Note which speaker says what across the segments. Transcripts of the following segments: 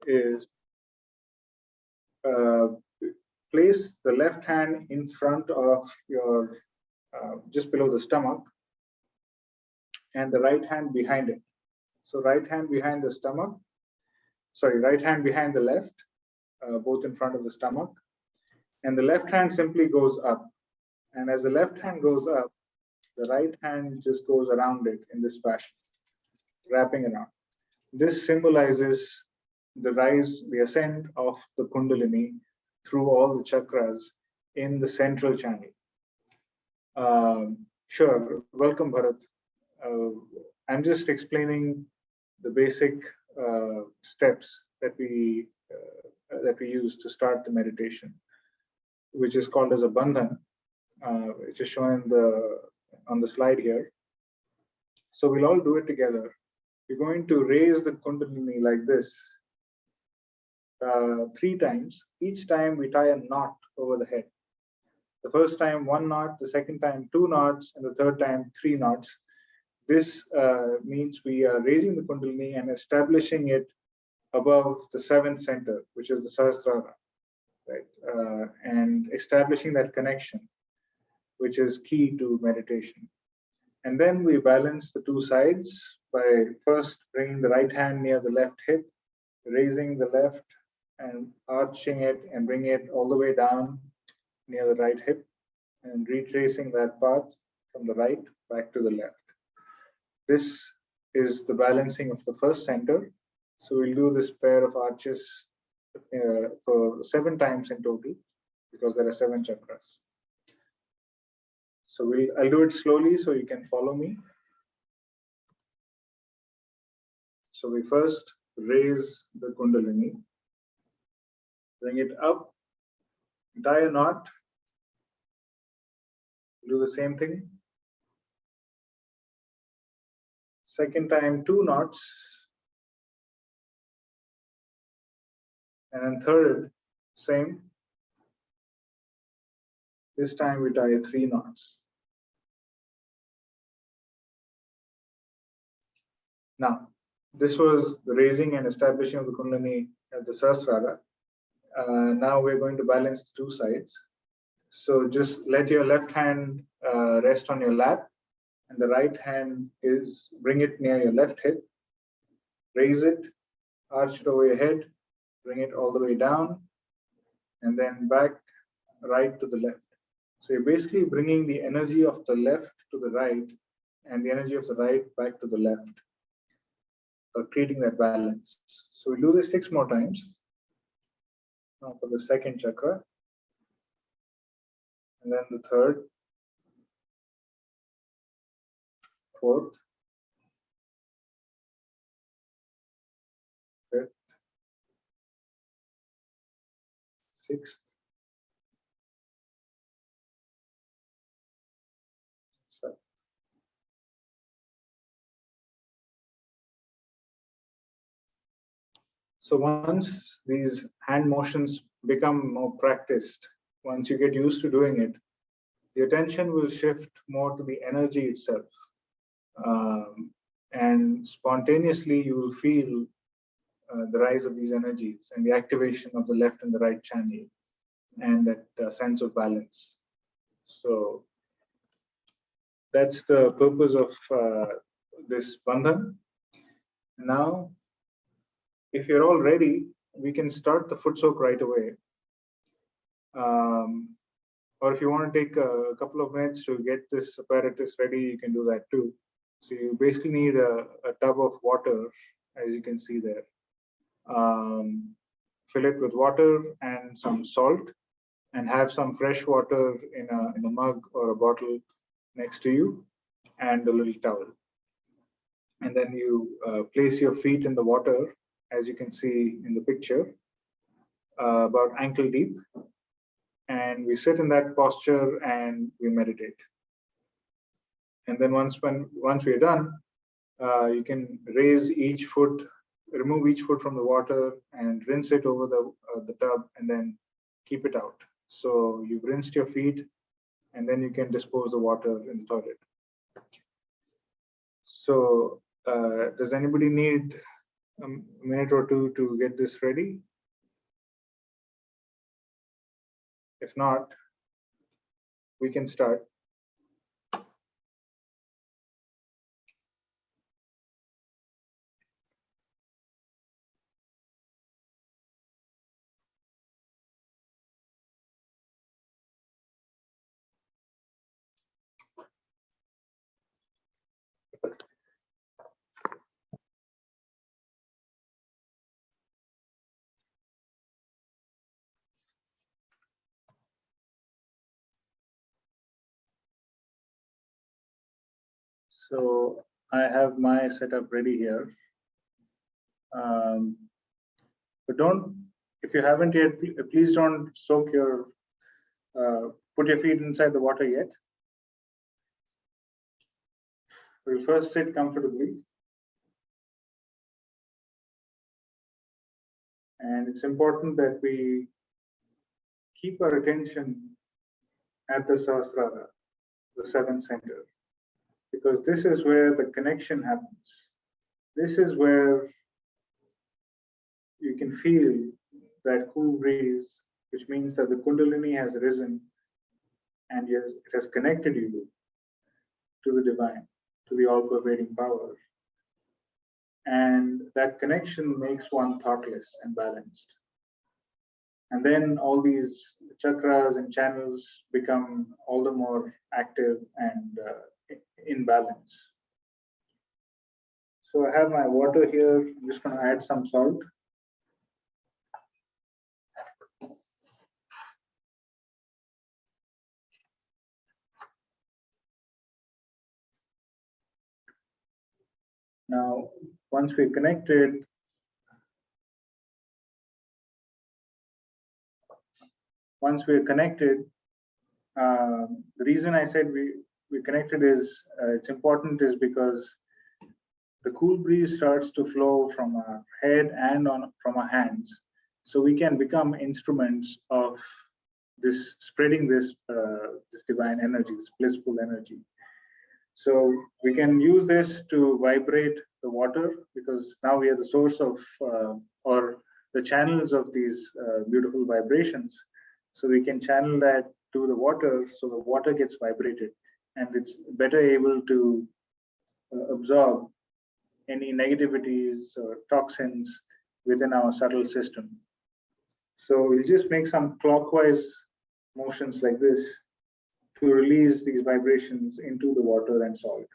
Speaker 1: is place the left hand in front of your, just below the stomach, and the right hand behind it. So right hand behind the stomach, right hand behind the left, both in front of the stomach, and the left hand simply goes up. And as the left hand goes up, the right hand just goes around it in this fashion, wrapping around. This symbolizes the rise, the ascent of the Kundalini through all the chakras in the central channel. Sure, welcome Bharat. I'm just explaining the basic steps that we use to start the meditation, which is called as a bandhan, which is shown on the slide here. So we'll all do it together. We're going to raise the Kundalini like this 3 times. Each time we tie a knot over the head. The first time 1 knot, the second time 2 knots, and the third time 3 knots. This means we are raising the Kundalini and establishing it above the 7th center, which is the Sahasrara, right? And establishing that connection, which is key to meditation. And then we balance the 2 sides by first bringing the right hand near the left hip, raising the left and arching it and bringing it all the way down near the right hip, and retracing that path from the right back to the left. This is the balancing of the first center. So we'll do this pair of arches for 7 times in total, because there are 7 chakras. So I'll do it slowly so you can follow me. So we first raise the Kundalini, bring it up, tie a knot, do the same thing. Second time 2 knots, and then third, same. This time we tie 3 knots. Now, this was the raising and establishing of the Kundalini at the Sahasrara. Now we're going to balance the 2 sides. So just let your left hand rest on your lap, and the right hand bring it near your left hip, raise it, arch it over your head, bring it all the way down, and then back right to the left. So you're basically bringing the energy of the left to the right and the energy of the right back to the left, creating that balance. So we'll do this 6 more times. Now for the 2nd chakra, and then the 3rd, 4th, 5th, 6th, 7th. So once these hand motions become more practiced, once you get used to doing it, the attention will shift more to the energy itself. And spontaneously you will feel the rise of these energies and the activation of the left and the right channel, and that sense of balance. So that's the purpose of this bandhan. Now, if you're all ready, we can start the foot soak right away. Or if you want to take a couple of minutes to get this apparatus ready, you can do that too. So you basically need a tub of water, as you can see there. Fill it with water and some salt, and have some fresh water in a mug or a bottle next to you, and a little towel. And then you place your feet in the water, as you can see in the picture, about ankle deep. And we sit in that posture and we meditate. And then once we're done, you can raise each foot, remove each foot from the water and rinse it over the tub, and then keep it out. So you've rinsed your feet, and then you can dispose the water in the toilet. So does anybody need a minute or two to get this ready. If not, we can start. So I have my setup ready here. But if you haven't yet, please don't put your feet inside the water yet. We'll first sit comfortably. And it's important that we keep our attention at the Sahasrara, the seventh center, because this is where the connection happens. This is where you can feel that cool breeze, which means that the Kundalini has risen and yes, it has connected you to the divine, to the all-pervading power. And that connection makes one thoughtless and balanced. And then all these chakras and channels become all the more active and in balance. So I have my water here. I'm just going to add some salt. Now, once we're connected, the reason I said we connected is it's important is because the cool breeze starts to flow from our head and from our hands, so we can become instruments of this spreading this divine energy, this blissful energy. So we can use this to vibrate the water, because now we are the source of or the channels of these beautiful vibrations. So we can channel that to the water, so the water gets vibrated and it's better able to absorb any negativities or toxins within our subtle system. So we'll just make some clockwise motions like this to release these vibrations into the water and salt.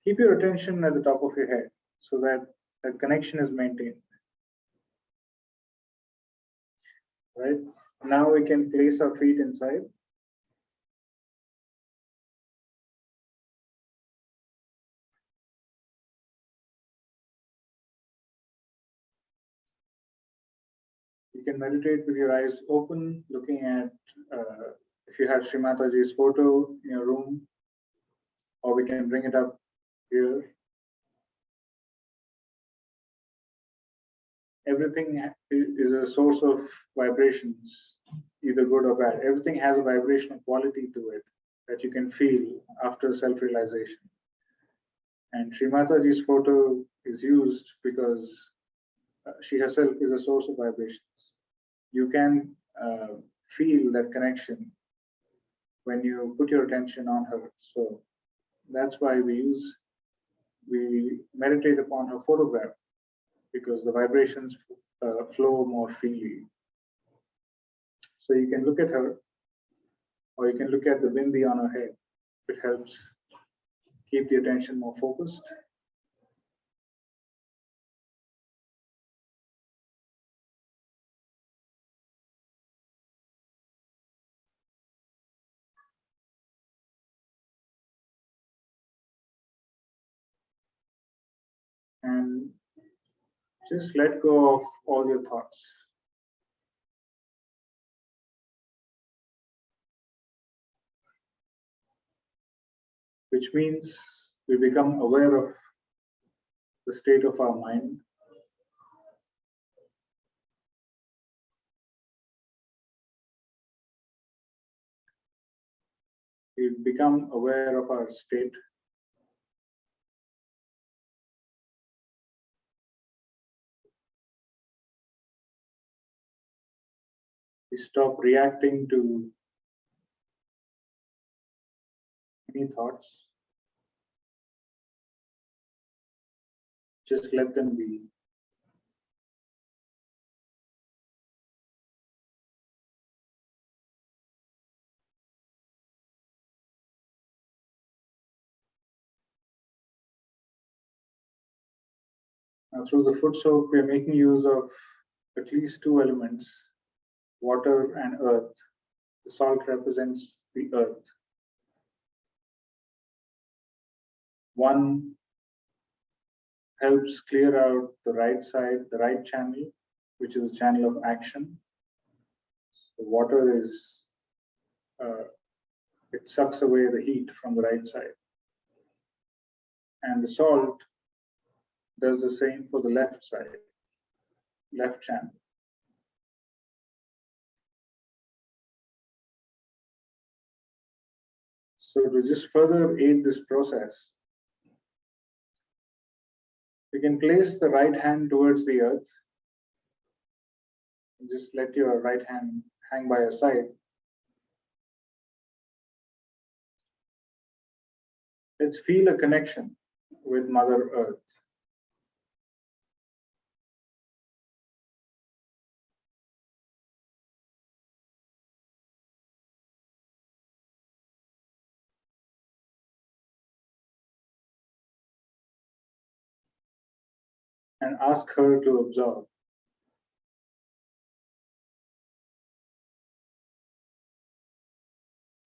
Speaker 1: Keep your attention at the top of your head so that that connection is maintained. Right? Now we can place our feet inside. You can meditate with your eyes open, looking at, if you have Sri Mataji's photo in your room, or we can bring it up here. Everything is a source of vibrations, either good or bad. Everything has a vibrational quality to it that you can feel after self-realization. And Sri Mataji's photo is used because she herself is a source of vibrations. You can feel that connection when you put your attention on her. So that's why we meditate upon her photograph, because the vibrations flow more freely. So you can look at her, or you can look at the bindi on her head. It helps keep the attention more focused. And just let go of all your thoughts. Which means we become aware of the state of our mind. we become aware of our state. We stop reacting to any thoughts. Just let them be. Now, through the foot soak, we are making use of at least two elements, water and earth. The salt represents the earth. One helps clear out the right side, the right channel, which is a channel of action. The water is, it sucks away the heat from the right side. And the salt does the same for the left side, left channel. So to just further aid this process, you can place the right hand towards the earth. And just let your right hand hang by your side. Let's feel a connection with Mother Earth. And ask her to absorb.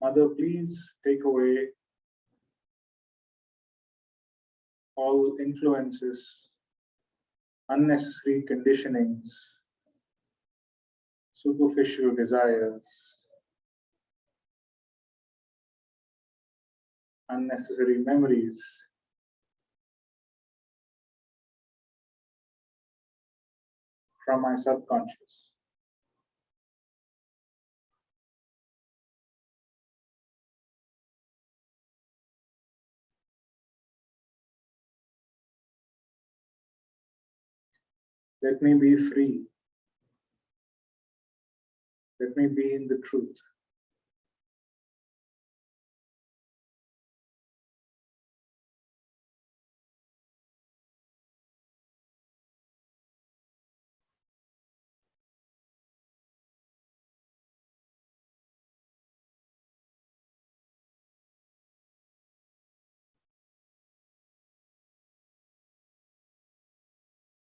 Speaker 1: Mother, please take away all influences, unnecessary conditionings, superficial desires, unnecessary memories, from my subconscious. Let me be free. Let me be in the truth.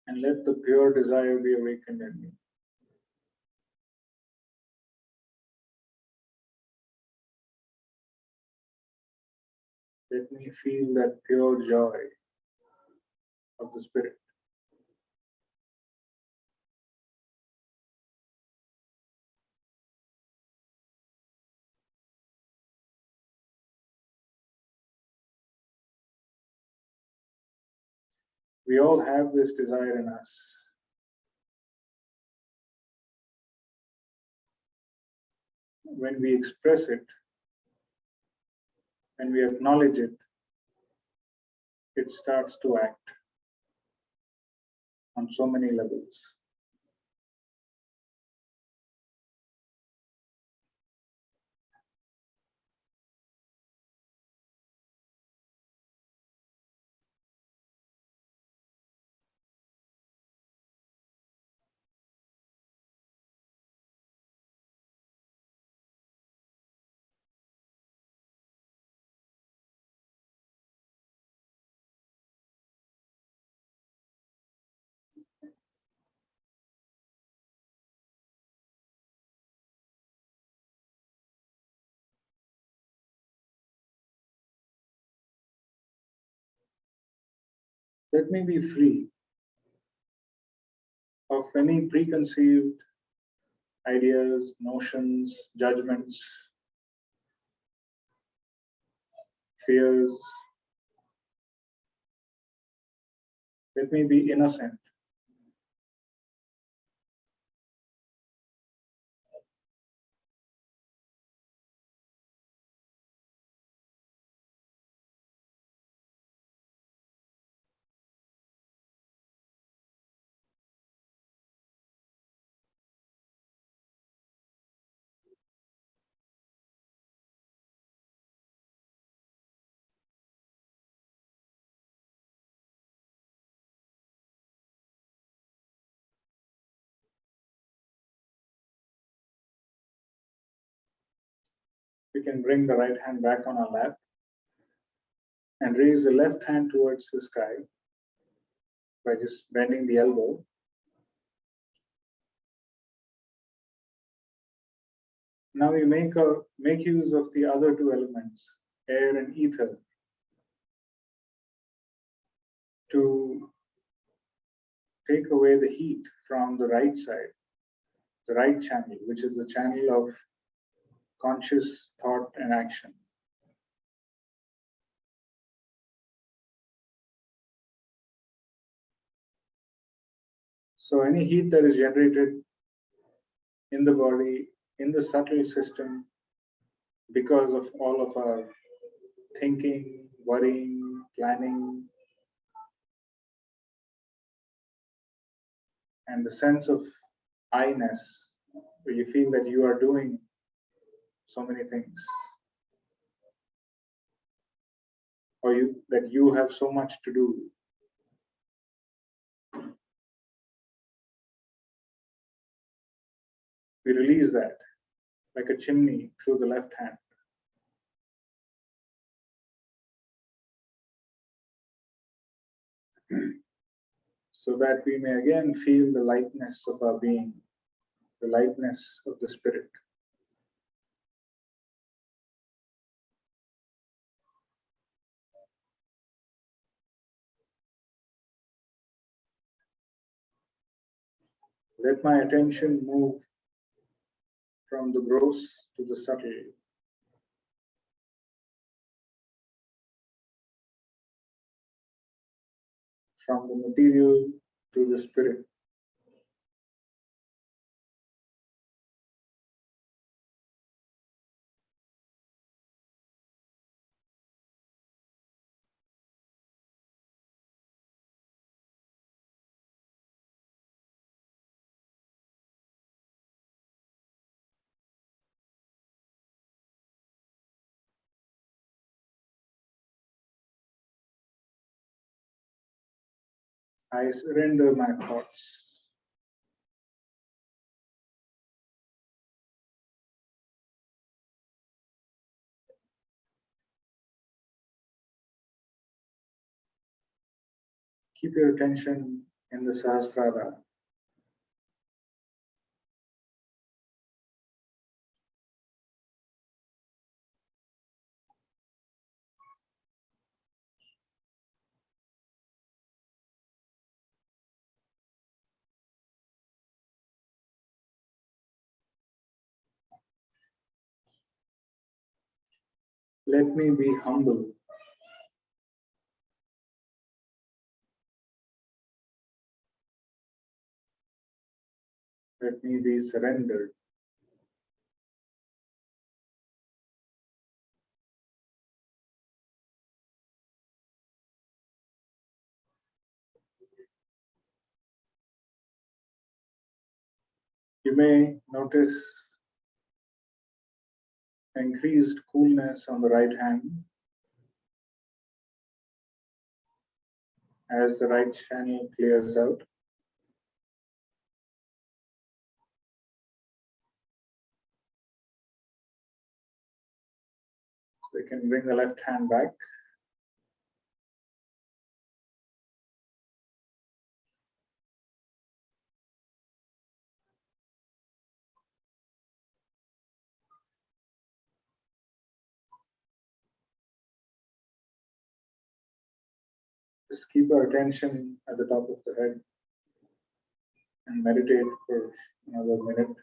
Speaker 1: And let the pure desire be awakened in me. Let me feel that pure joy of the Spirit. We all have this desire in us. When we express it, when we acknowledge it, it starts to act on so many levels. Let me be free of any preconceived ideas, notions, judgments, fears. Let me be innocent. We can bring the right hand back on our lap and raise the left hand towards the sky by just bending the elbow. Now we make use of the other two elements, air and ether, to take away the heat from the right side, the right channel, which is the channel of conscious thought and action. So any heat that is generated in the body, in the subtle system, because of all of our thinking, worrying, planning, and the sense of I-ness, where you feel that you are doing so many things, or that you have so much to do. We release that like a chimney through the left hand. So that we may again feel the lightness of our being, the lightness of the spirit. Let my attention move from the gross to the subtle. From the material to the spirit. I surrender my thoughts. Keep your attention in the Sahasrara. Let me be humble. Let me be surrendered. You may notice increased coolness on the right hand as the right channel clears out. So you can bring the left hand back. Just keep our attention at the top of the head and meditate for another minute.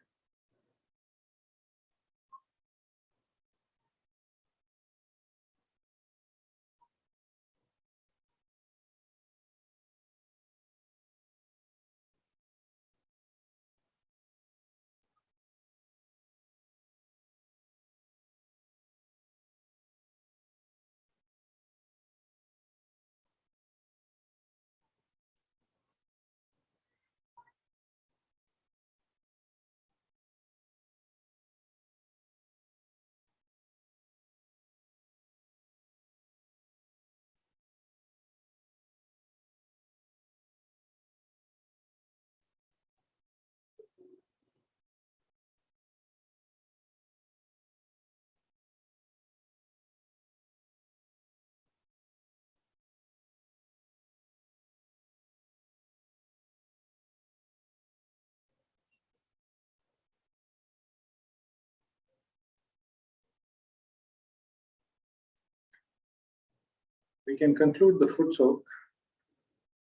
Speaker 1: We can conclude the foot soak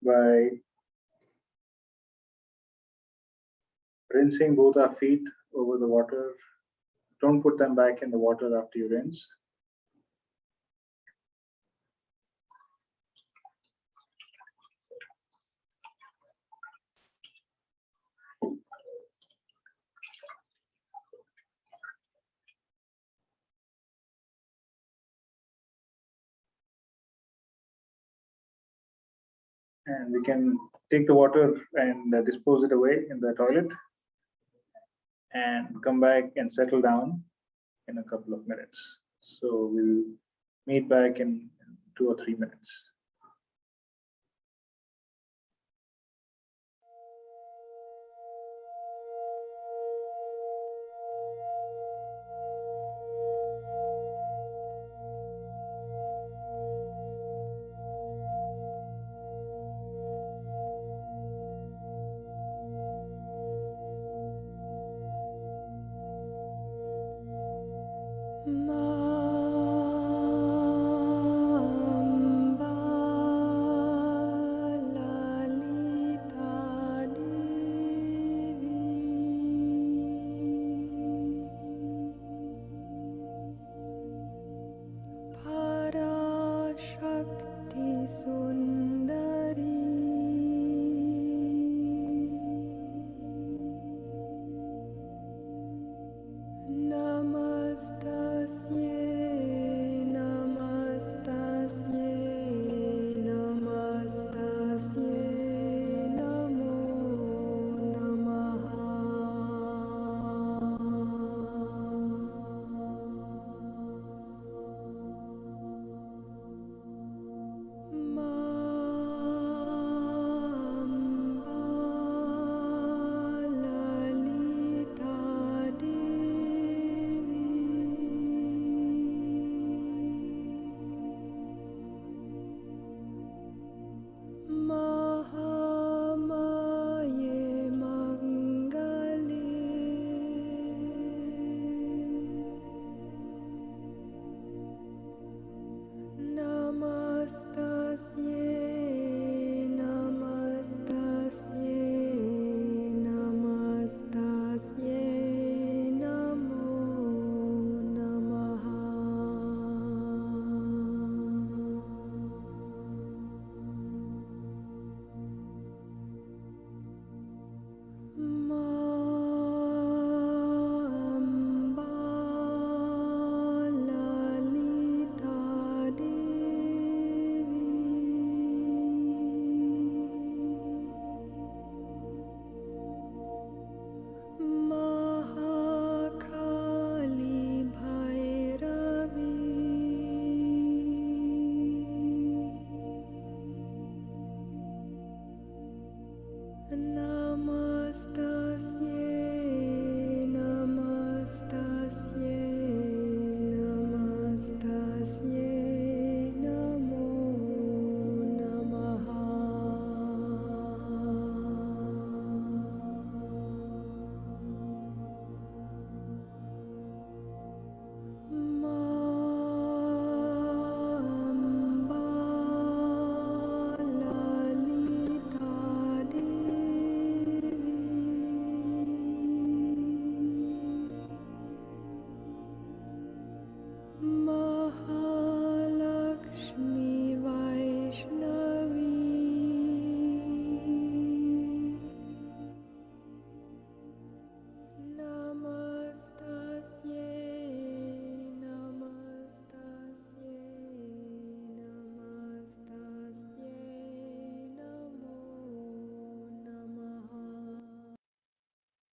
Speaker 1: by rinsing both our feet over the water. Don't put them back in the water after you rinse. And we can take the water and dispose it away in the toilet and come back and settle down in a couple of minutes. So we'll meet back in 2 or 3 minutes.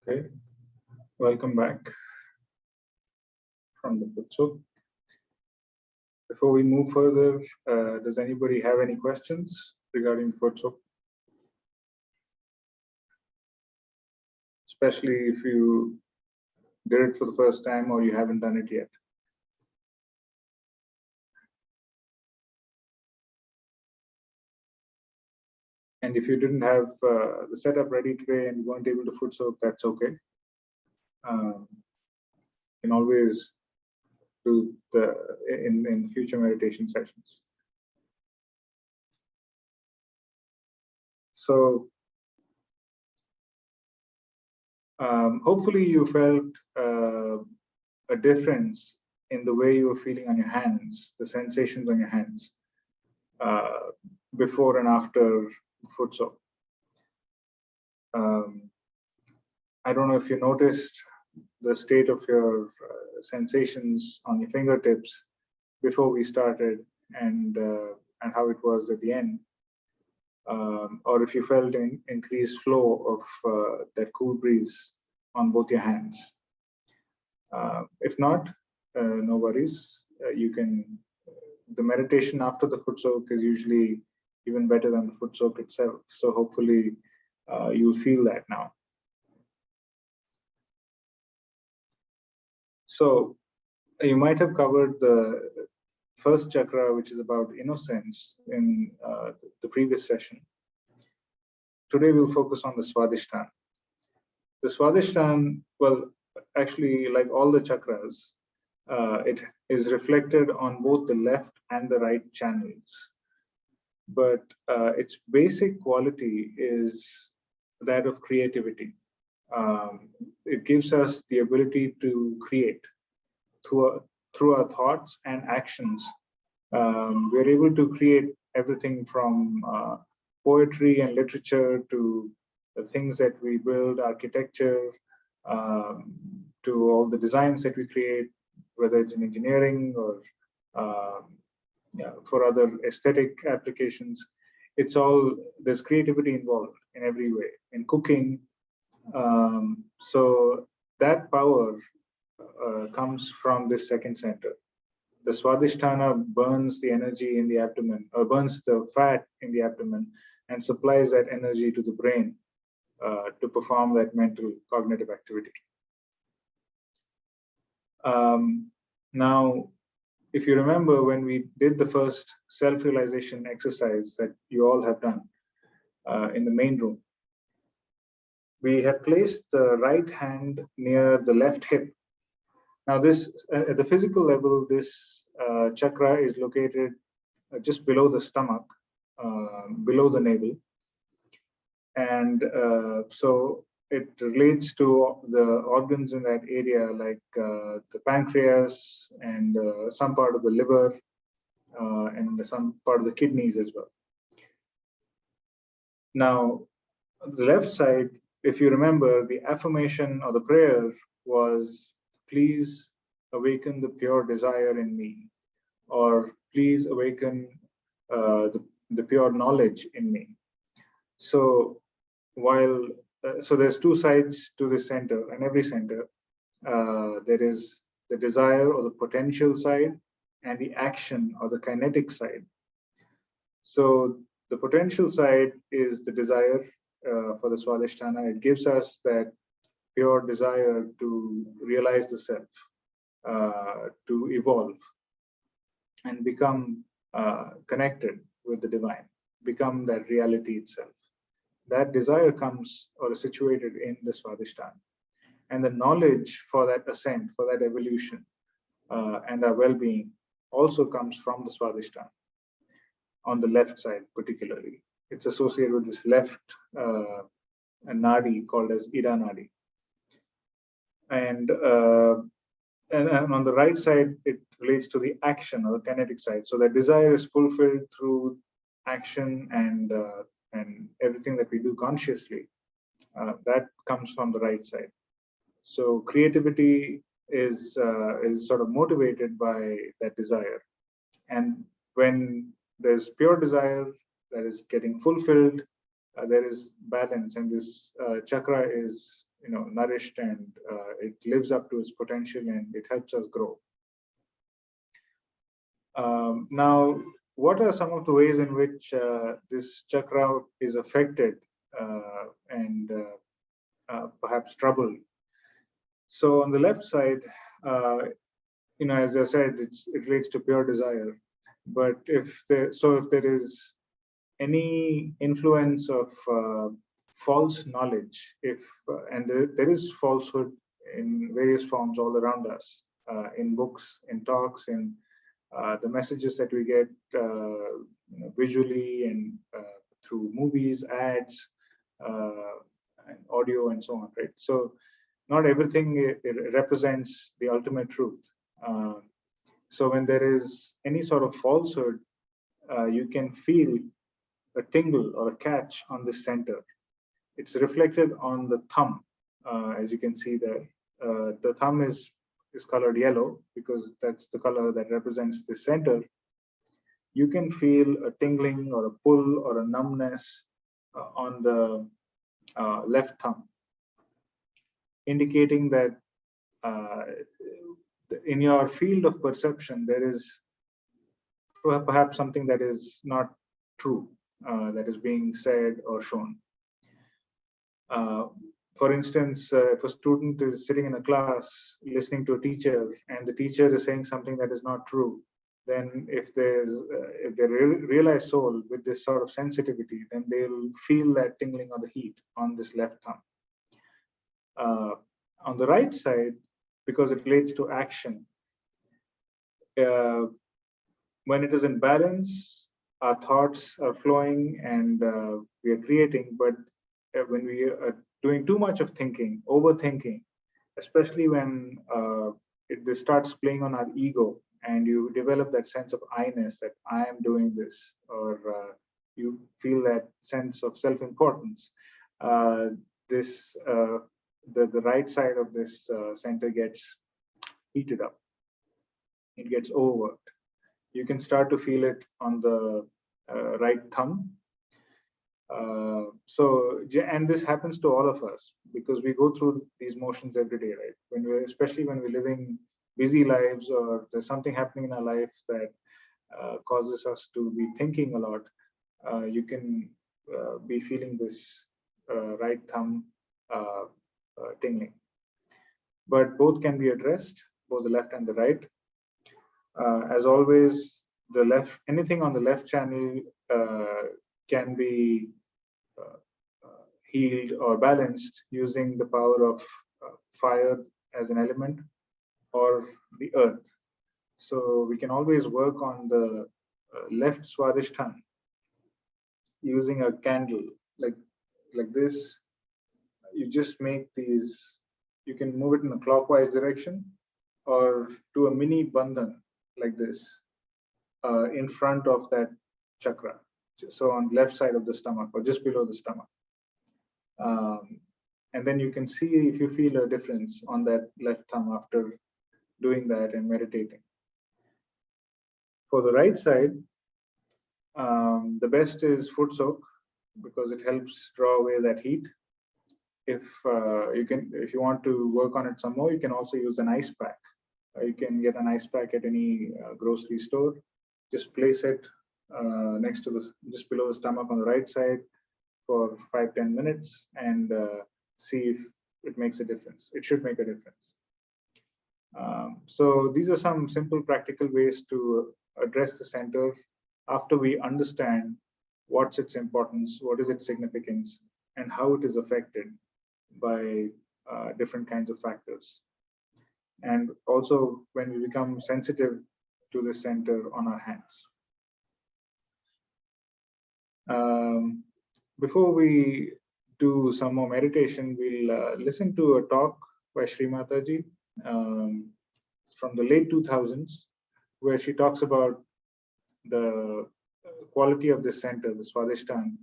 Speaker 1: Okay, welcome back from the foot soak. Before we move further, does anybody have any questions regarding the foot soak? Especially if you did it for the first time or you haven't done it yet. And if you didn't have the setup ready today and you weren't able to foot soak, that's okay. You can always do the in future meditation sessions. So hopefully you felt a difference in the way you were feeling on your hands, the sensations on your hands, before and after foot soak. I don't know if you noticed the state of your sensations on your fingertips before we started, and how it was at the end, or if you felt an increased flow of that cool breeze on both your hands. If not, no worries. You can. The meditation after the foot soak is usually even better than the foot soak itself. So hopefully you'll feel that now. So you might have covered the first chakra, which is about innocence, in the previous session. Today we'll focus on the Swadhisthana. The Swadhisthana, well, actually, like all the chakras, it is reflected on both the left and the right channels. But its basic quality is that of creativity. It gives us the ability to create through our thoughts and actions. We're able to create everything from poetry and literature to the things that we build, architecture, to all the designs that we create, whether it's in engineering or for other aesthetic applications. It's all, there's creativity involved in every way, in cooking. So that power comes from this second center. The Swadhisthana burns the energy in the abdomen, or burns the fat in the abdomen, and supplies that energy to the brain to perform that mental cognitive activity. Now, if you remember when we did the first self-realization exercise that you all have done in the main room, we had placed the right hand near the left hip. Now this, at the physical level, this chakra is located just below the stomach, below the navel. And so it relates to the organs in that area, like the pancreas and some part of the liver and some part of the kidneys as well. Now, the left side, if you remember, the affirmation or the prayer was, please awaken the pure desire in me, or please awaken the pure knowledge in me. So while so there's two sides to the center, and every center there is the desire or the potential side and the action or the kinetic side. So the potential side is the desire for the Swadhisthana. It gives us that pure desire to realize the self, to evolve and become connected with the divine, become that reality itself. That desire comes or is situated in the Swadhisthana. And the knowledge for that ascent, for that evolution, and our well-being also comes from the Swadhisthana, on the left side particularly. It's associated with this left nadi called as Ida nadi. And on the right side, it relates to the action or the kinetic side. So that desire is fulfilled through action and everything that we do consciously. That comes from the right side. So creativity is sort of motivated by that desire. And when there's pure desire that is getting fulfilled, there is balance, and this chakra is nourished, and it lives up to its potential, and it helps us grow. Now, what are some of the ways in which this chakra is affected and perhaps troubled? So on the left side, as I said, it relates to pure desire. But if there is any influence of false knowledge, and there is falsehood in various forms all around us, in books, in talks, in the messages that we get visually and through movies, ads, and audio, and so on, right? So not everything it represents the ultimate truth. So when there is any sort of falsehood, you can feel a tingle or a catch on the center. It's reflected on the thumb, as you can see there. The thumb is colored yellow because that's the color that represents the center. You can feel a tingling or a pull or a numbness on the left thumb, indicating that in your field of perception, there is perhaps something that is not true, that is being said or shown. For instance, if a student is sitting in a class listening to a teacher and the teacher is saying something that is not true, then if they realize soul with this sort of sensitivity, then they'll feel that tingling or the heat on this left thumb. On the right side, because it relates to action, when it is in balance, our thoughts are flowing and we are creating. But when we are doing too much of thinking, overthinking, especially when this starts playing on our ego, and you develop that sense of I-ness, that I am doing this, or you feel that sense of self-importance, the right side of this center gets heated up. It gets overworked. You can start to feel it on the right thumb. And this happens to all of us because we go through these motions every day, right? Especially when we're living busy lives, or there's something happening in our life that causes us to be thinking a lot, you can be feeling this right thumb tingling. But both can be addressed, both the left and the right. As always, anything on the left channel can be healed or balanced using the power of fire as an element, or the earth. So we can always work on the left Swadhisthana using a candle like this. You just make these, you can move it in a clockwise direction or to a mini bandhan like this in front of that chakra. So on the left side of the stomach or just below the stomach. And then you can see if you feel a difference on that left thumb after doing that and meditating. For the right side, the best is foot soak because it helps draw away that heat. If you want to work on it some more, you can also use an ice pack. You can get an ice pack at any grocery store. Just place it next to just below the stomach on the right side for 5-10 minutes and see if it makes a difference. It should make a difference. So these are some simple practical ways to address the center after we understand what's its importance, what is its significance, and how it is affected by different kinds of factors. And also when we become sensitive to the center on our hands. Before we do some more meditation, we'll listen to a talk by Sri Mataji from the late 2000s, where she talks about the quality of this center, the Swadhisthana,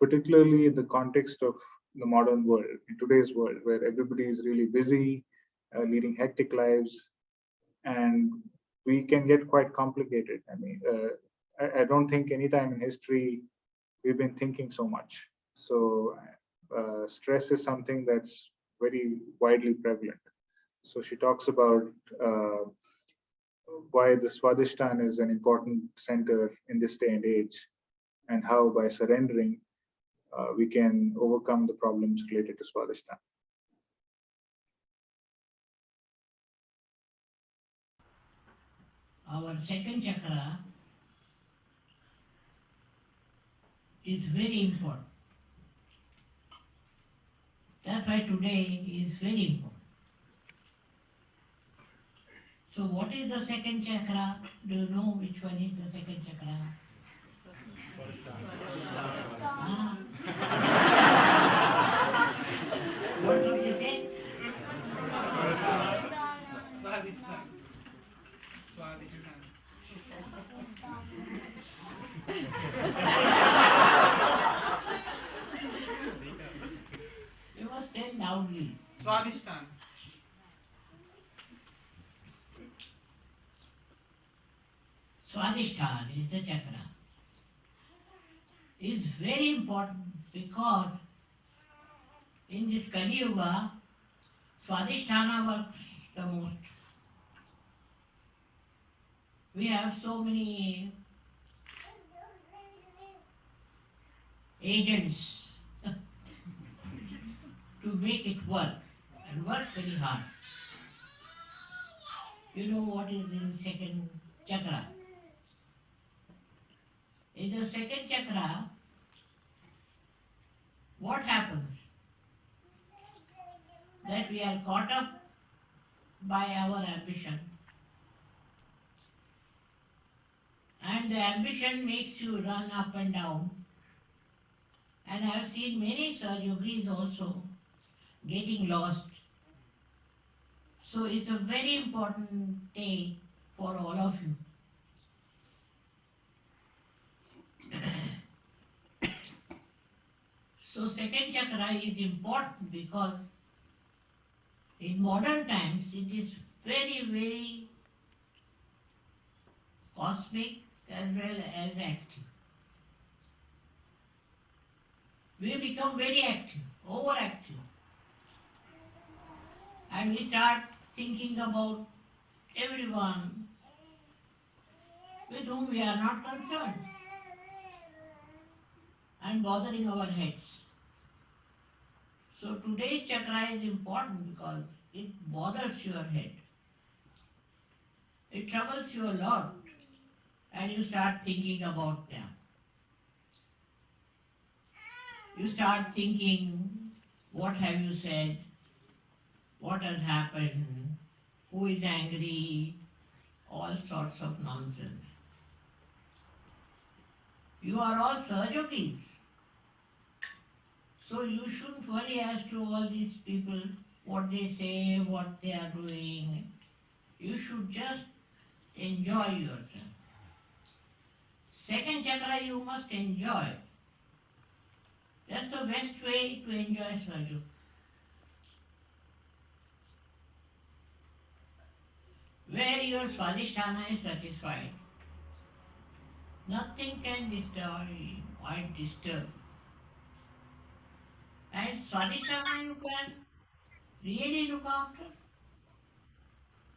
Speaker 1: particularly in the context of the modern world, in today's world, where everybody is really busy, leading hectic lives, and we can get quite complicated. I mean, I don't think any time in history we've been thinking so much. So stress is something that's very widely prevalent. So she talks about why the Swadhisthana is an important center in this day and age, and how by surrendering, we can overcome the problems related to Swadhisthana.
Speaker 2: Our second chakra is very important. That's why today is very important. So what is the second chakra? Do you know which one is the second chakra? Swadhisthana is the chakra. Is very important because in this Kali Yuga, Swadhisthana works the most. We have so many agents to make it work and work very hard. You know what is in second chakra? In the second chakra, what happens? That we are caught up by our ambition. And the ambition makes you run up and down. And I have seen many yogis also getting lost. So it's a very important day for all of you. So second chakra is important because in modern times it is very, very cosmic as well as active. We become very active, overactive. And we start thinking about everyone with whom we are not concerned and bothering our heads. So today's chakra is important because it bothers your head. It troubles you a lot and you start thinking about them. You start thinking, what have you said? What has happened? Who is angry? All sorts of nonsense. You are all Sahajogis. So you shouldn't worry as to all these people, what they say, what they are doing. You should just enjoy yourself. Second chakra you must enjoy. That's the best way to enjoy Sahaja. Where your Swadhisthana is satisfied, nothing can destroy or disturb. And Swadhisthana you can really look after.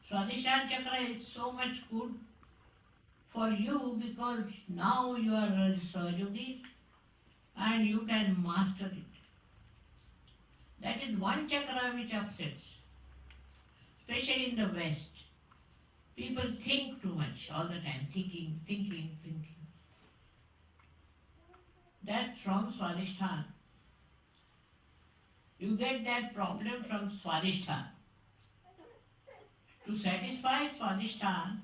Speaker 2: Swadhisthana chakra is so much good for you because now you are a Sahajogi and you can master it. That is one chakra which upsets, especially in the West. People think too much all the time, thinking. That's from Swadhisthana. You get that problem from Swadhisthana. To satisfy Swadhisthana,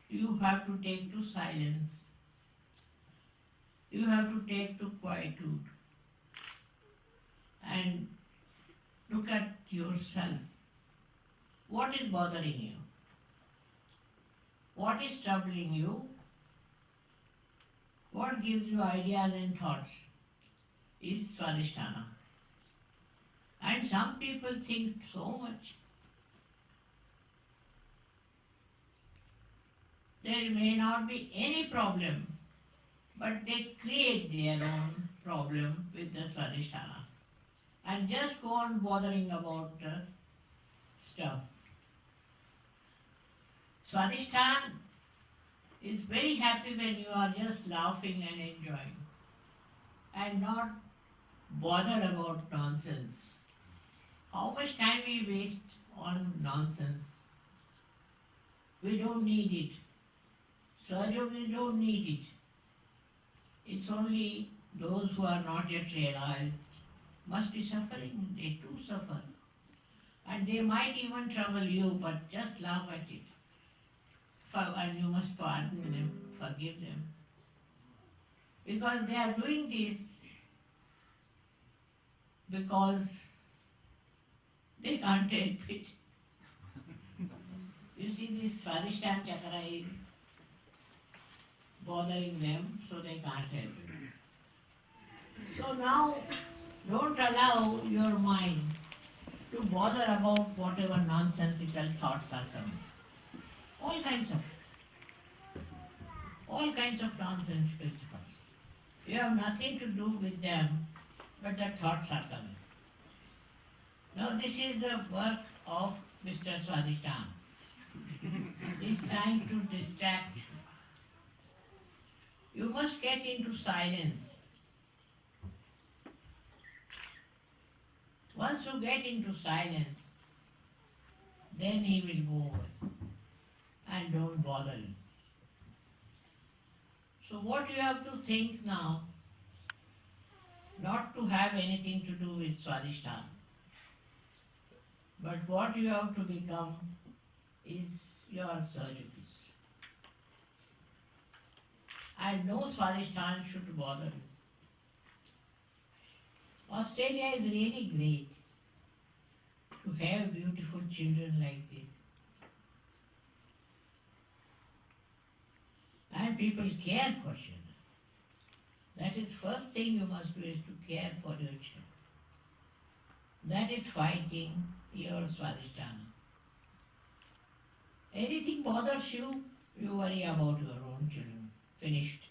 Speaker 2: you have to take to silence. You have to take to quietude. And look at yourself. What is bothering you? What is troubling you? What gives you ideas and thoughts is Swadhisthana. And some people think so much. There may not be any problem, but they create their own problem with the Swadhisthana and just go on bothering about stuff. Swadhisthana is very happy when you are just laughing and enjoying and not bothered about nonsense. How much time we waste on nonsense? We don't need it. Sahajogis don't need it. It's only those who are not yet realized must be suffering. They too suffer. And they might even trouble you, but just laugh at it. And you must pardon them, forgive them. Because they are doing this because they can't help it. You see, this Swadhisthana Chakra is bothering them, so they can't help it. So now, don't allow your mind to bother about whatever nonsensical thoughts are coming. All kinds of. All kinds of nonsense, Christopher. You have nothing to do with them, but the thoughts are coming. Now this is the work of Mr. Swadhisthana. He is trying to distract you. You must get into silence. Once you get into silence, then he will go away and don't bother you. So what you have to think now, not to have anything to do with Swadhisthana, but what you have to become is your surgeries. And no Swadhisthana should bother you. Australia is really great to have beautiful children like this. And people care for children. That is first thing you must do, is to care for your children. That is fighting your Swadhisthana. Anything bothers you, you worry about your own children. Finished.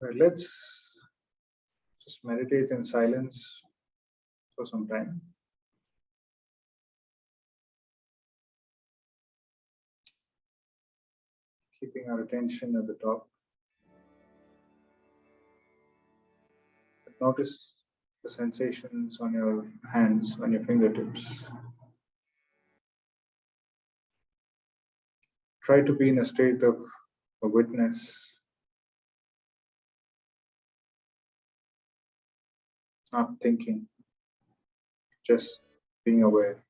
Speaker 1: Well, let's just meditate in silence for some time. Keeping our attention at the top. Notice the sensations on your hands, on your fingertips. Try to be in a state of a witness, not thinking, just being aware.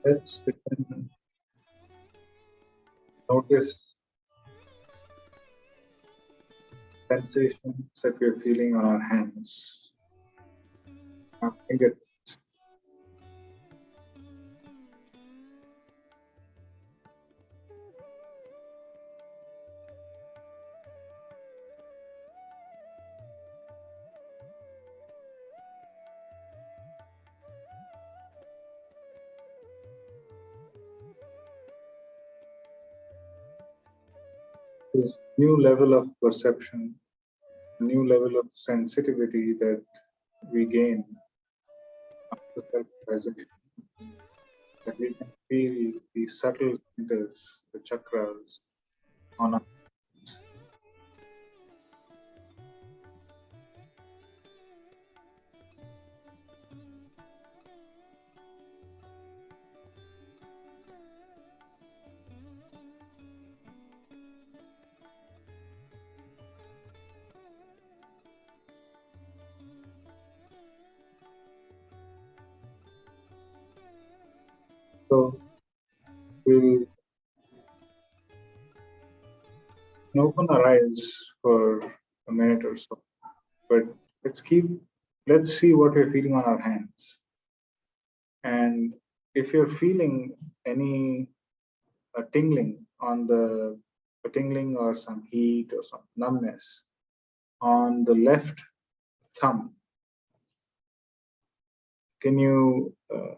Speaker 1: Let's begin. Notice sensations that we're feeling on our hands, our fingertips. This new level of perception, new level of sensitivity that we gain after self-realization, that we can feel these subtle centers, the chakras on our hands. So we'll open our eyes for a minute or so, but let's see what we're feeling on our hands. And if you're feeling any tingling a tingling or some heat or some numbness on the left thumb, can you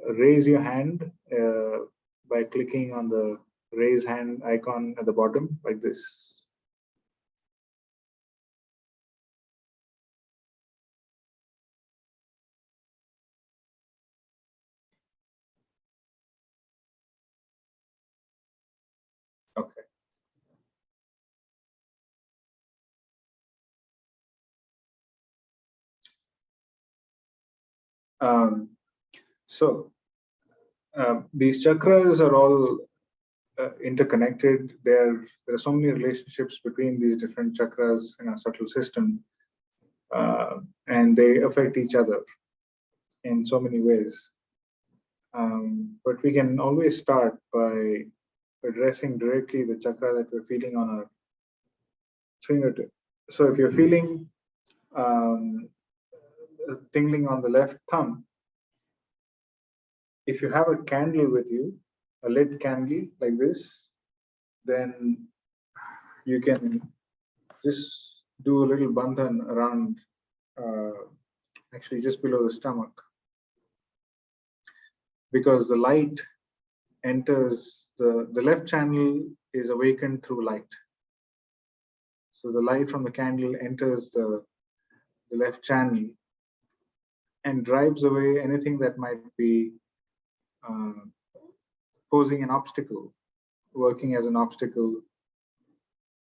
Speaker 1: raise your hand by clicking on the raise hand icon at the bottom like this? Okay. So these chakras are all interconnected. There are so many relationships between these different chakras in our subtle system, and they affect each other in so many ways. But we can always start by addressing directly the chakra that we're feeling on our fingertip. So if you're feeling tingling on the left thumb, if you have a candle with you, a lit candle like this, then you can just do a little bandhan around, actually just below the stomach, because the light enters the left channel is awakened through light. So the light from the candle enters the left channel and drives away anything that might be posing an obstacle, working as an obstacle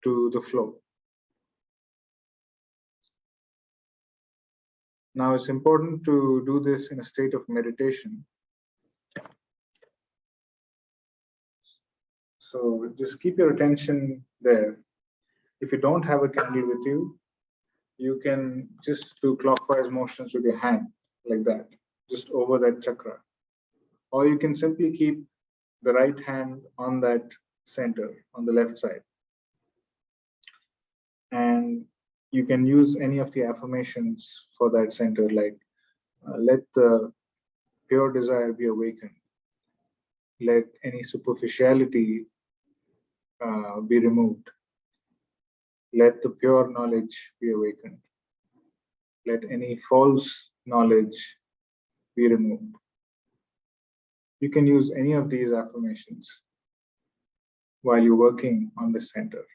Speaker 1: to the flow. Now it's important to do this in a state of meditation. So just keep your attention there. If you don't have a candle with you, you can just do clockwise motions with your hand like that, just over that chakra. Or you can simply keep the right hand on that center, on the left side. And you can use any of the affirmations for that center, like let the pure desire be awakened. Let any superficiality be removed. Let the pure knowledge be awakened. Let any false knowledge be removed. You can use any of these affirmations while you're working on the center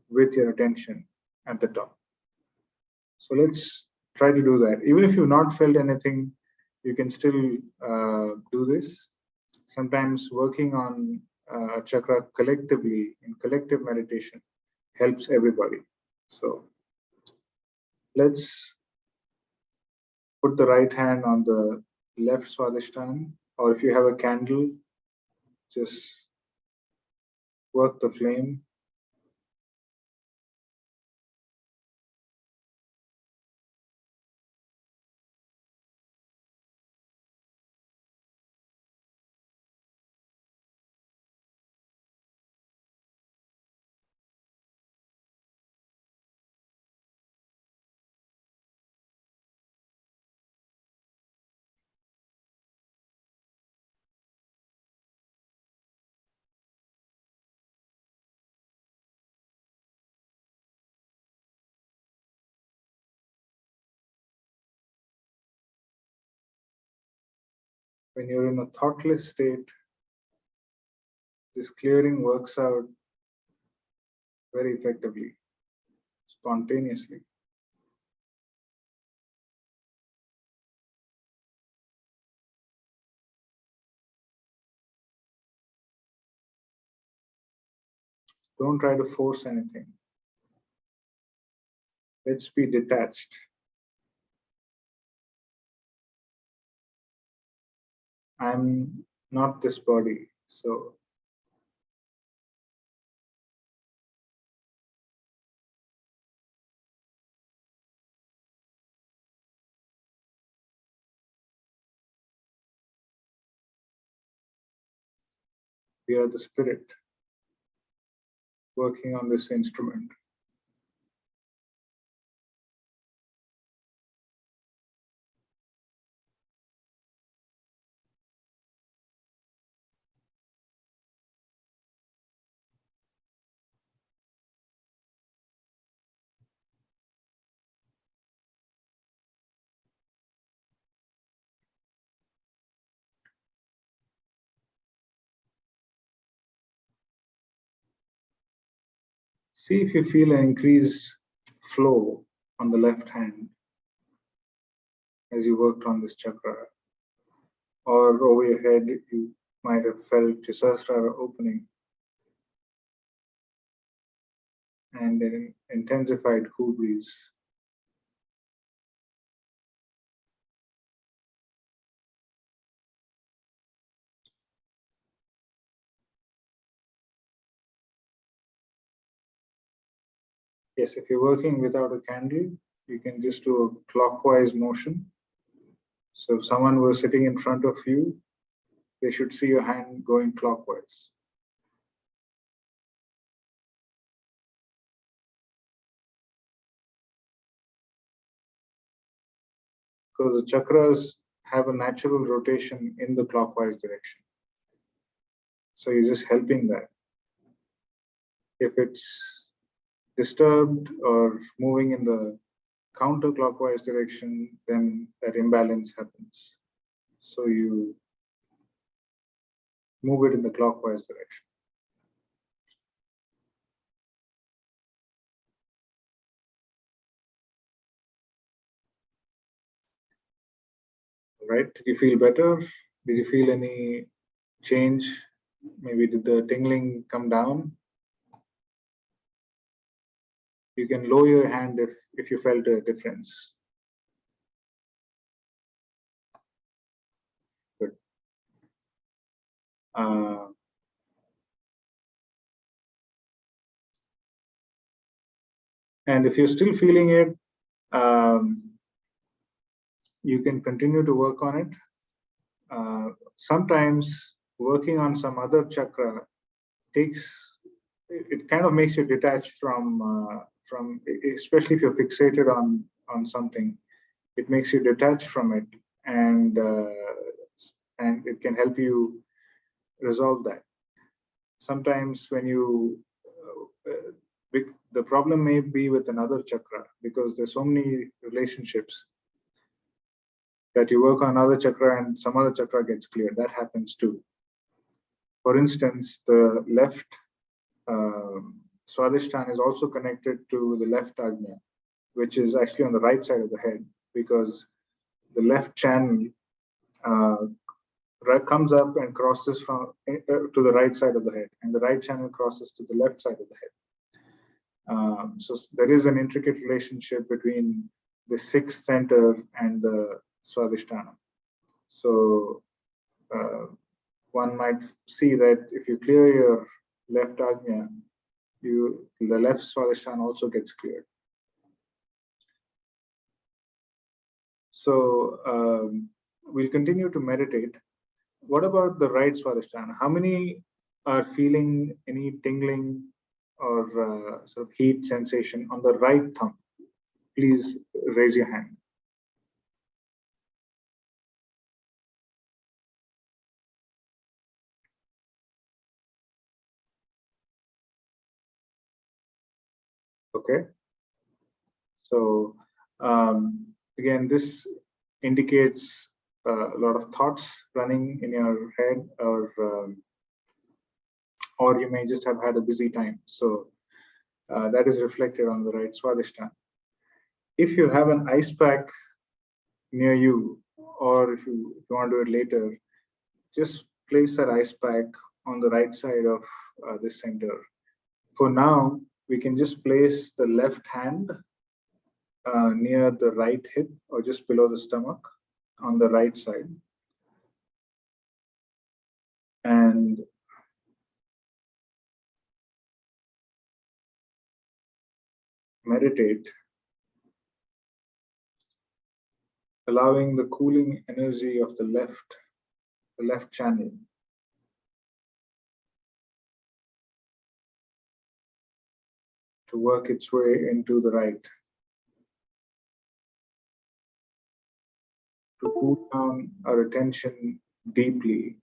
Speaker 1: with your attention at the top. So let's try to do that. Even if you've not felt anything, you can still do this. Sometimes working on a chakra collectively in collective meditation helps everybody. So let's put the right hand on the left Swadhisthana, or if you have a candle, just work the flame. When you're in a thoughtless state, this clearing works out very effectively, spontaneously. Don't try to force anything. Let's be detached. I'm not this body, so we are the spirit working on this instrument. See if you feel an increased flow on the left hand as you worked on this chakra, or over your head you might have felt your Sahasrara opening and an intensified cool breeze. Yes, if you're working without a candle, you can just do a clockwise motion. So if someone was sitting in front of you, they should see your hand going clockwise. Because the chakras have a natural rotation in the clockwise direction. So you're just helping that. If it's disturbed or moving in the counterclockwise direction, then that imbalance happens. So you move it in the clockwise direction. Right? Did you feel better? Did you feel any change? Maybe did the tingling come down? You can lower your hand if you felt a difference. Good. And if you're still feeling it, you can continue to work on it. Sometimes working on some other chakra it kind of makes you detached from especially if you're fixated on something. It makes you detached from it, and it can help you resolve that. Sometimes when you the problem may be with another chakra, because there's so many relationships that you work on another chakra and some other chakra gets cleared. That happens too. For instance, the left Swadisthan is also connected to the left Ajna, which is actually on the right side of the head, because the left channel comes up and crosses from to the right side of the head, and the right channel crosses to the left side of the head. So there is an intricate relationship between the sixth center and the Swadhisthana. So one might see that if you clear your left Ajna, the left Swadhisthana also gets cleared. So we'll continue to meditate. What about the right Swadhisthana? How many are feeling any tingling or sort of heat sensation on the right thumb? Please raise your hand. Okay. So again, this indicates a lot of thoughts running in your head, or you may just have had a busy time. So that is reflected on the right Swadhisthana. If you have an ice pack near you, or if you want to do it later, just place that ice pack on the right side of this center. For now, we can just place the left hand near the right hip or just below the stomach on the right side. And meditate, allowing the cooling energy of the left channel to work its way into the right, to cool down our attention deeply.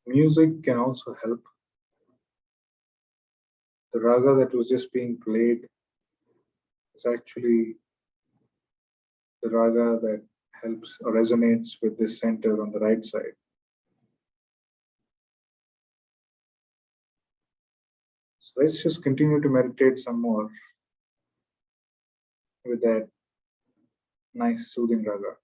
Speaker 1: Music can also help. The raga that was just being played is actually the raga that helps or resonates with this center on the right side. So let's just continue to meditate some more with that nice soothing raga.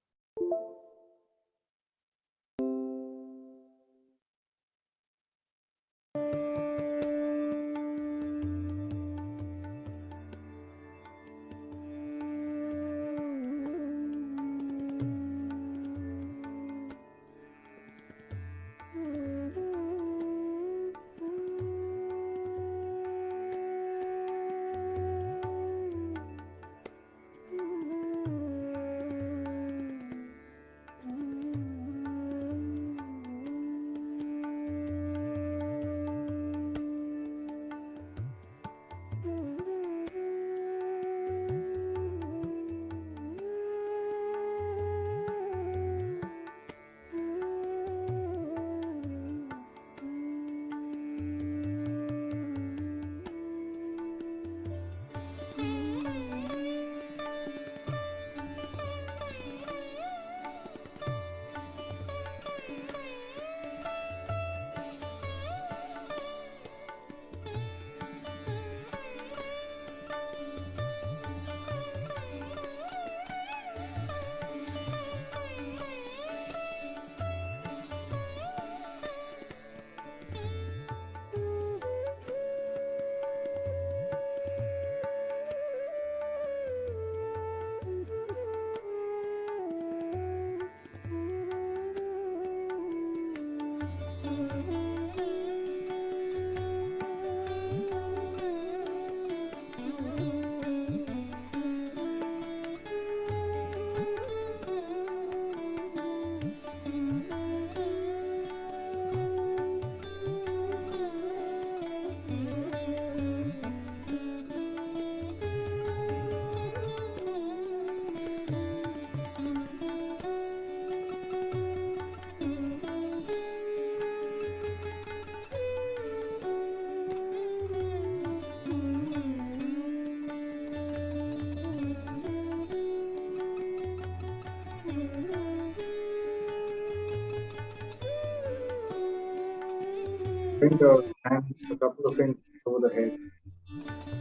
Speaker 1: Bring your hand a couple of inches over the head.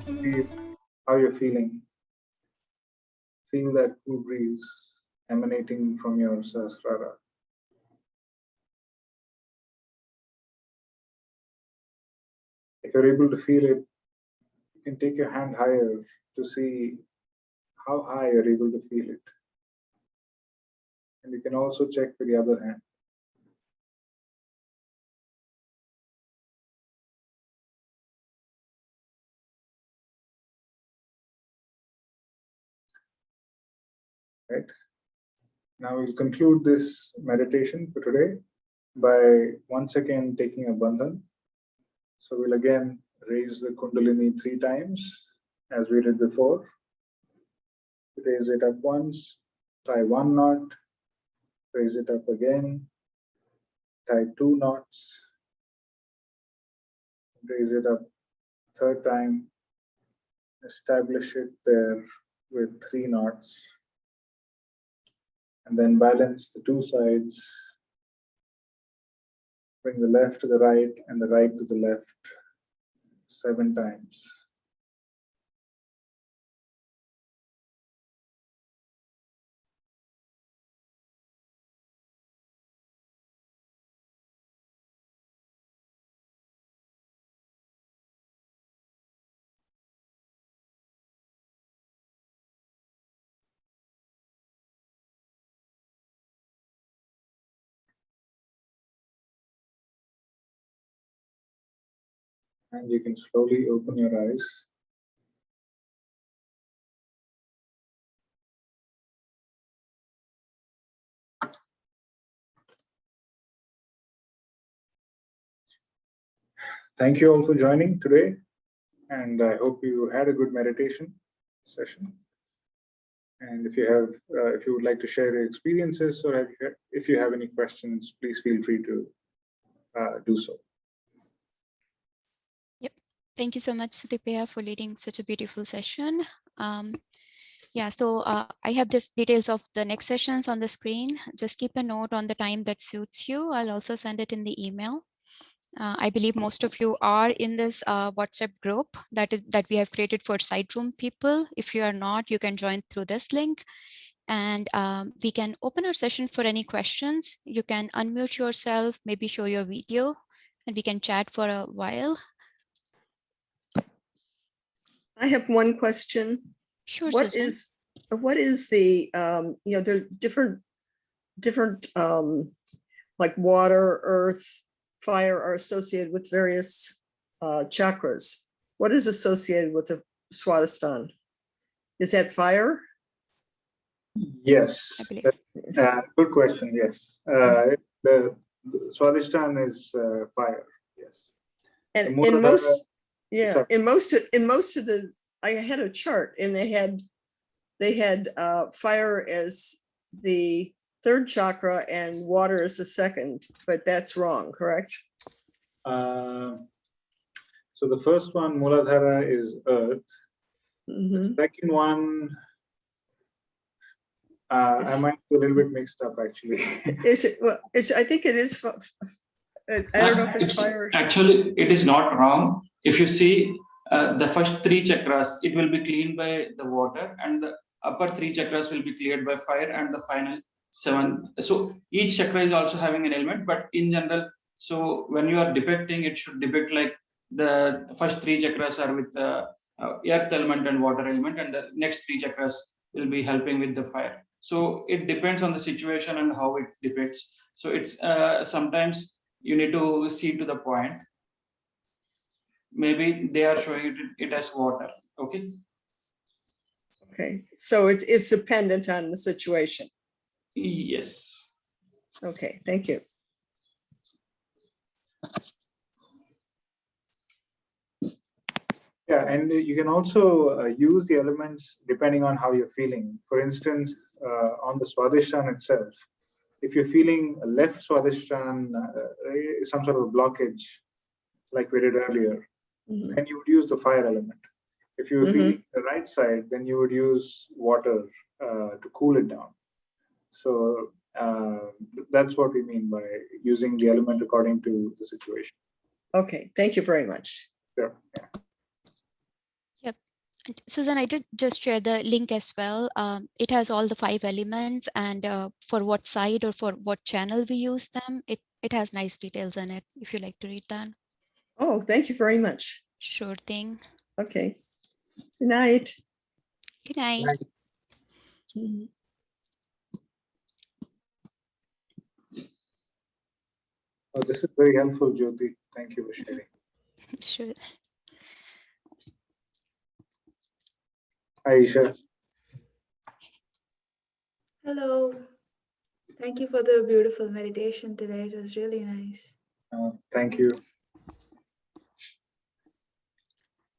Speaker 1: See how you're feeling. Feel that cool breeze emanating from your Sahasrara. If you're able to feel it, you can take your hand higher to see how high you're able to feel it. And you can also check with the other hand. Right. Now we'll conclude this meditation for today by once again taking a bandhan. So we'll again raise the Kundalini 3 times as we did before. Raise it up once, tie 1 knot, raise it up again, tie 2 knots, raise it up 3rd time, establish it there with 3 knots, and then balance the 2 sides. Bring the left to the right and the right to the left 7 times. And you can slowly open your eyes. Thank you all for joining today, and I hope you had a good meditation session. And if you would like to share your experiences, or if you have any questions, please feel free to do so.
Speaker 3: Yep. Thank you so much, Sudipaya, for leading such a beautiful session. Yeah, so I have this details of the next sessions on the screen. Just keep a note on the time that suits you. I'll also send it in the email. I believe most of you are in this WhatsApp group that we have created for SideRoom people. If you are not, you can join through this link. And we can open our session for any questions. You can unmute yourself, maybe show your video, and we can chat for a while.
Speaker 4: I have one question.
Speaker 3: Sure,
Speaker 4: What
Speaker 3: Susan.
Speaker 4: is the there's different like water, earth, fire are associated with various chakras. What is associated with the Swadhisthana? Is that fire?
Speaker 1: Yes,
Speaker 3: I believe.
Speaker 1: good question. Yes, the Swadhisthana is fire. Yes,
Speaker 4: And
Speaker 1: Muladhara,
Speaker 4: in most, yeah,
Speaker 1: sorry.
Speaker 4: in most of the, I had a chart and they had fire as the 3rd chakra and water as the 2nd, but that's wrong, correct?
Speaker 1: So the first one, Muladhara, is earth.
Speaker 4: Mm-hmm.
Speaker 1: The second one, I might be a little bit mixed up actually.
Speaker 4: Is it? Well, I think it is. I don't know if it's fire.
Speaker 5: Actually, it is not wrong. If you see the first 3 chakras, it will be cleaned by the water, and the upper 3 chakras will be cleared by fire, and the final 7. So each chakra is also having an element, but in general, so when you are depicting, it should depict like the first 3 chakras are with the earth element and water element, and the next 3 chakras will be helping with the fire. So it depends on the situation and how it depicts. So it's sometimes you need to see to the point. Maybe they are showing it as water. Okay.
Speaker 4: Okay, so it's dependent on the situation.
Speaker 5: Yes.
Speaker 4: Okay, thank you.
Speaker 1: Yeah, and you can also use the elements depending on how you're feeling. For instance, on the Swadhisthana itself, if you're feeling left Swadhisthana, some sort of a blockage, like we did earlier,
Speaker 4: Mm-hmm.
Speaker 1: then you would use the fire element. If you were feeling the right side, then you would use water to cool it down. So that's what we mean by using the element according to the situation.
Speaker 4: Okay, thank you very much.
Speaker 1: Sure. Yeah.
Speaker 3: Yep. And Susan, I did just share the link as well. It has all the 5 elements, and for what side or for what channel we use them, it has nice details in it if you like to read that.
Speaker 4: Oh, thank you very much.
Speaker 3: Sure thing.
Speaker 4: Okay. Good night.
Speaker 3: Good night.
Speaker 1: Right. Oh, this is very helpful, Jyoti. Thank you for sharing.
Speaker 3: Sure.
Speaker 1: Hi, Isha.
Speaker 6: Hello. Thank you for the beautiful meditation today. It was really nice.
Speaker 1: Thank you.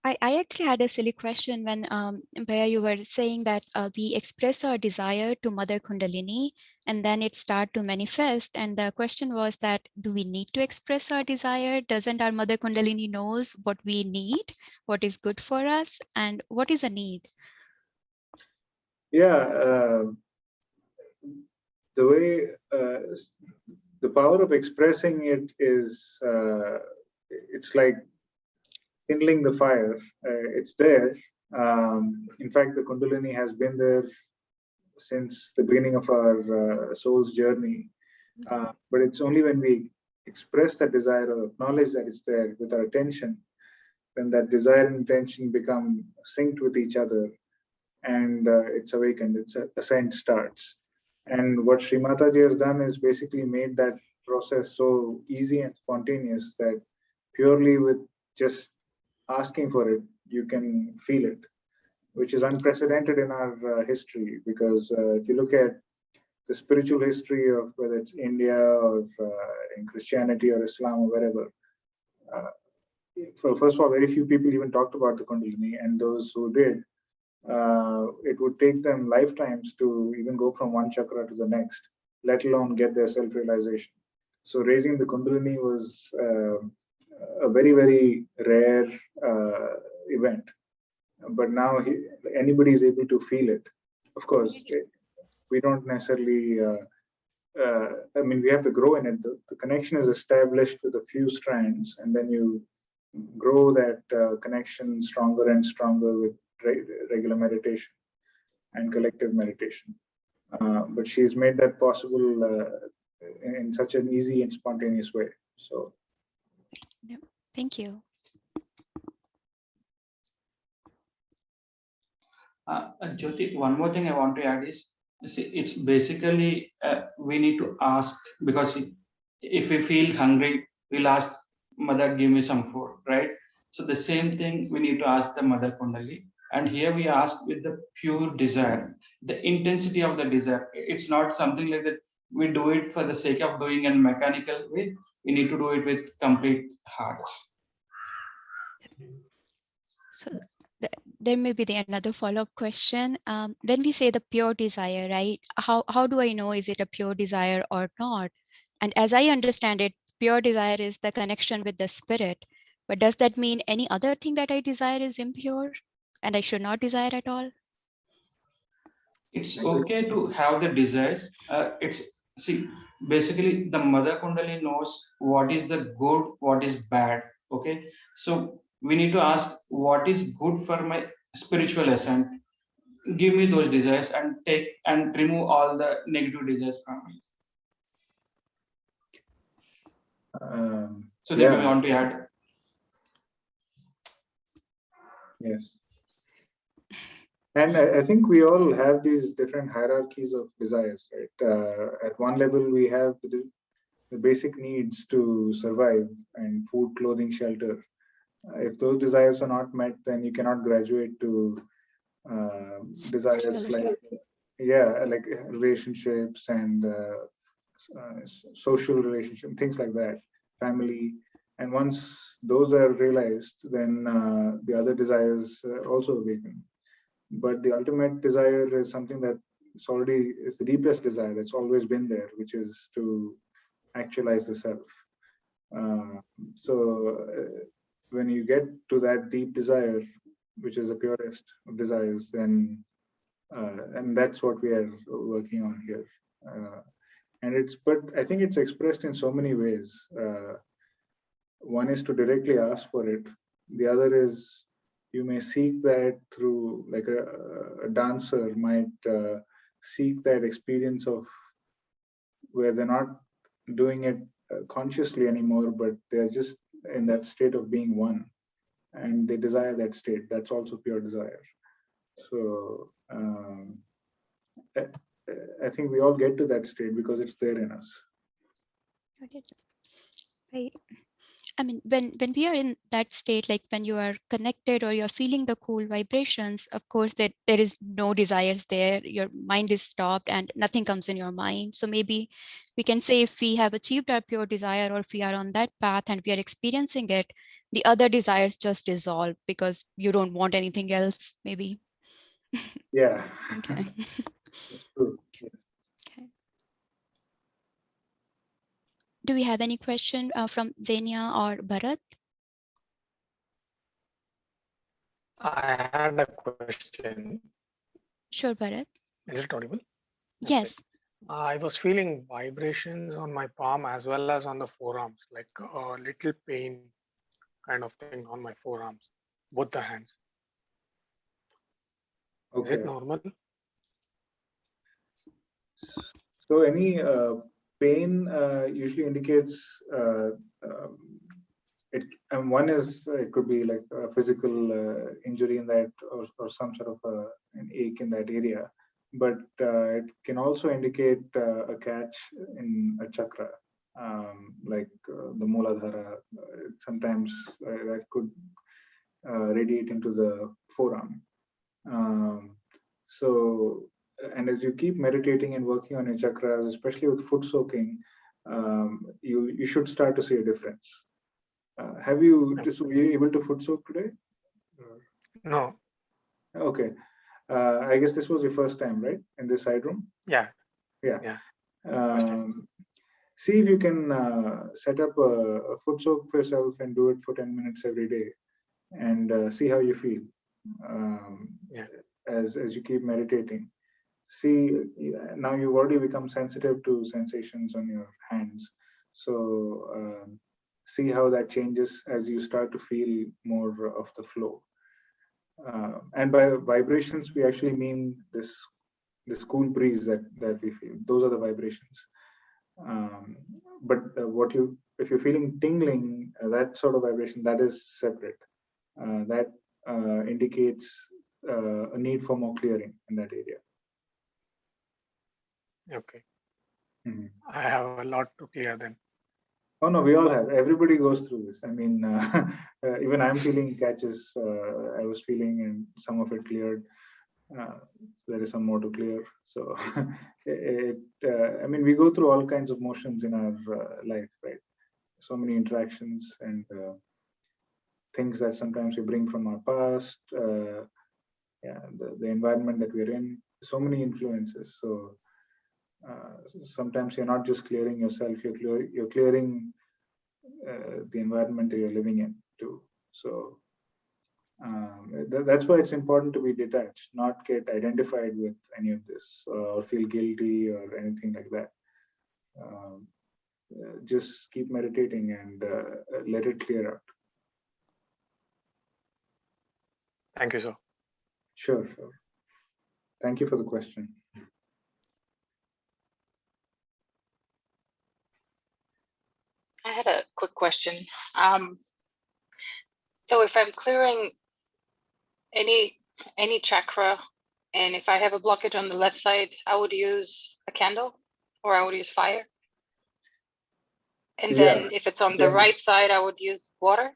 Speaker 3: I actually had a silly question when Bhaiya, you were saying that we express our desire to Mother Kundalini and then it start to manifest. And the question was that, do we need to express our desire? Doesn't our Mother Kundalini knows what we need, what is good for us, and what is a need?
Speaker 1: Yeah, the way the power of expressing it is, it's like kindling the fire. It's there. In fact, the Kundalini has been there since the beginning of our soul's journey. But it's only when we express that desire or acknowledge that it's there with our attention, then that desire and intention become synced with each other, and it's awakened. Its ascent starts. And what Sri Mataji has done is basically made that process so easy and spontaneous that purely with just asking for it, you can feel it, which is unprecedented in our history. Because if you look at the spiritual history of whether it's India or in Christianity or Islam or wherever, first of all, very few people even talked about the Kundalini, and those who did, it would take them lifetimes to even go from one chakra to the next, let alone get their self-realization. So raising the Kundalini was a very, very rare event. But now anybody is able to feel it. Of course, we don't necessarily, I mean, we have to grow in it. The connection is established with a few strands, and then you grow that connection stronger and stronger with regular meditation and collective meditation. But she's made that possible in such an easy and spontaneous way. So,
Speaker 3: Yep. Thank you.
Speaker 5: Jyoti, one more thing I want to add is, see, it's basically we need to ask, because if we feel hungry, we'll ask Mother, give me some food, right? So the same thing we need to ask the Mother Kundalini. And here we ask with the pure desire, the intensity of the desire. It's not something like that we do it for the sake of doing in a mechanical way. We need to do it with complete heart.
Speaker 3: So there may be another follow-up question. When we say the pure desire, right? How do I know is it a pure desire or not? And as I understand it, pure desire is the connection with the spirit. But does that mean any other thing that I desire is impure and I should not desire at all?
Speaker 5: It's okay to have the desires. Basically the Mother Kundalini knows what is the good, what is bad. Okay, so we need to ask what is good for my spiritual ascent. Give me those desires and take and remove all the negative desires from me. So
Speaker 1: yeah.
Speaker 5: we want to add.
Speaker 1: Yes. And I think we all have these different hierarchies of desires, right? At one level, we have the basic needs to survive, and food, clothing, shelter. If those desires are not met, then you cannot graduate to desires like, yeah, like relationships and social relationships, things like that, family. And once those are realized, then the other desires also awaken. But the ultimate desire is something that is the deepest desire. It's always been there, which is to actualize the self. When you get to that deep desire, which is the purest of desires, then and that's what we are working on here. But I think it's expressed in so many ways. One is to directly ask for it. The other is you may seek that through, like a dancer might seek that experience of where they're not doing it consciously anymore, but they're just in that state of being one. and they desire that state. That's also pure desire. So I think we all get to that state because it's there in us.
Speaker 3: Got it. Right. I mean, when we are in that state, like when you are connected or you're feeling the cool vibrations, of course, that there is no desires there. Your mind is stopped and nothing comes in your mind. So maybe we can say if we have achieved our pure desire, or if we are on that path and we are experiencing it, the other desires just dissolve because you don't want anything else, maybe.
Speaker 1: Yeah,
Speaker 3: Okay.
Speaker 1: that's true. Yes.
Speaker 3: Okay. Do we have any question from Zenia or Bharat?
Speaker 7: I had a question.
Speaker 3: Sure, Bharat.
Speaker 7: Is it audible?
Speaker 3: Yes.
Speaker 7: I was feeling vibrations on my palm as well as on the forearms, like a little pain kind of thing on my forearms, both the hands. Is
Speaker 1: Okay.
Speaker 7: it normal?
Speaker 1: So any pain usually indicates it. And one is it could be like a physical injury in that, or some sort of an ache in that area. But it can also indicate a catch in a chakra, like the Mooladhara. Sometimes that could radiate into the forearm. So, and as you keep meditating and working on your chakras, especially with foot soaking, you should start to see a difference. Were you able to foot soak today?
Speaker 7: No.
Speaker 1: Okay. I guess this was your first time, right? In this side room?
Speaker 7: Yeah.
Speaker 1: Yeah. See if you can set up a foot soak for yourself and do it for 10 minutes every day, and see how you feel.
Speaker 7: Yeah.
Speaker 1: As you keep meditating. See, now you've already become sensitive to sensations on your hands. So see how that changes as you start to feel more of the flow. And by vibrations, we actually mean this cool breeze that we feel. Those are the vibrations. But if you're feeling tingling, that sort of vibration, that is separate. That indicates a need for more clearing in that area.
Speaker 7: Okay.
Speaker 1: Mm-hmm.
Speaker 7: I have a lot to clear then.
Speaker 1: Oh no, we all have. Everybody goes through this. I mean, even I'm feeling catches. I was feeling, and some of it cleared. There is some more to clear. So, I mean, we go through all kinds of motions in our life, right? So many interactions and things that sometimes we bring from our past. Yeah, the environment that we're in. So many influences. So. Sometimes you're not just clearing yourself, you're clearing the environment that you're living in too. So that's why it's important to be detached, not get identified with any of this or feel guilty or anything like that. Just keep meditating and let it clear out.
Speaker 7: Thank you, sir.
Speaker 1: Sure. Thank you for the question.
Speaker 8: I had a quick question. So if I'm clearing any chakra, and if I have a blockage on the left side, I would use a candle, or I would use fire. And then if it's on the right side, I would use water.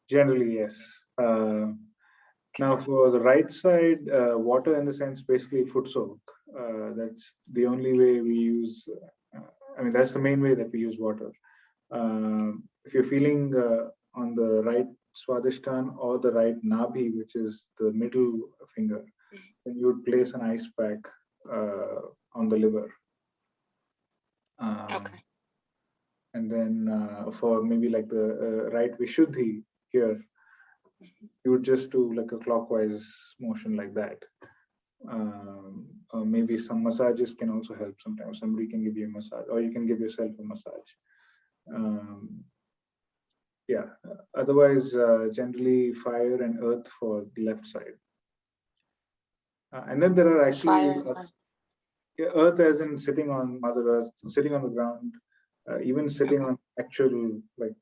Speaker 1: Generally, yes. Now for the right side, water in the sense basically foot soak. That's the only way we use. I mean, that's the main way that we use water. If you're feeling on the right Swadhisthana or the right Nabhi, which is the middle finger, then you would place an ice pack on the liver.
Speaker 8: Okay.
Speaker 1: And then for maybe like the right Vishuddhi here, you would just do like a clockwise motion like that. Or maybe some massages can also help sometimes. Somebody can give you a massage, or you can give yourself a massage. Yeah, otherwise generally fire and earth for the left side. And then there are actually earth as in sitting on Mother Earth, sitting on the ground, even sitting on actual like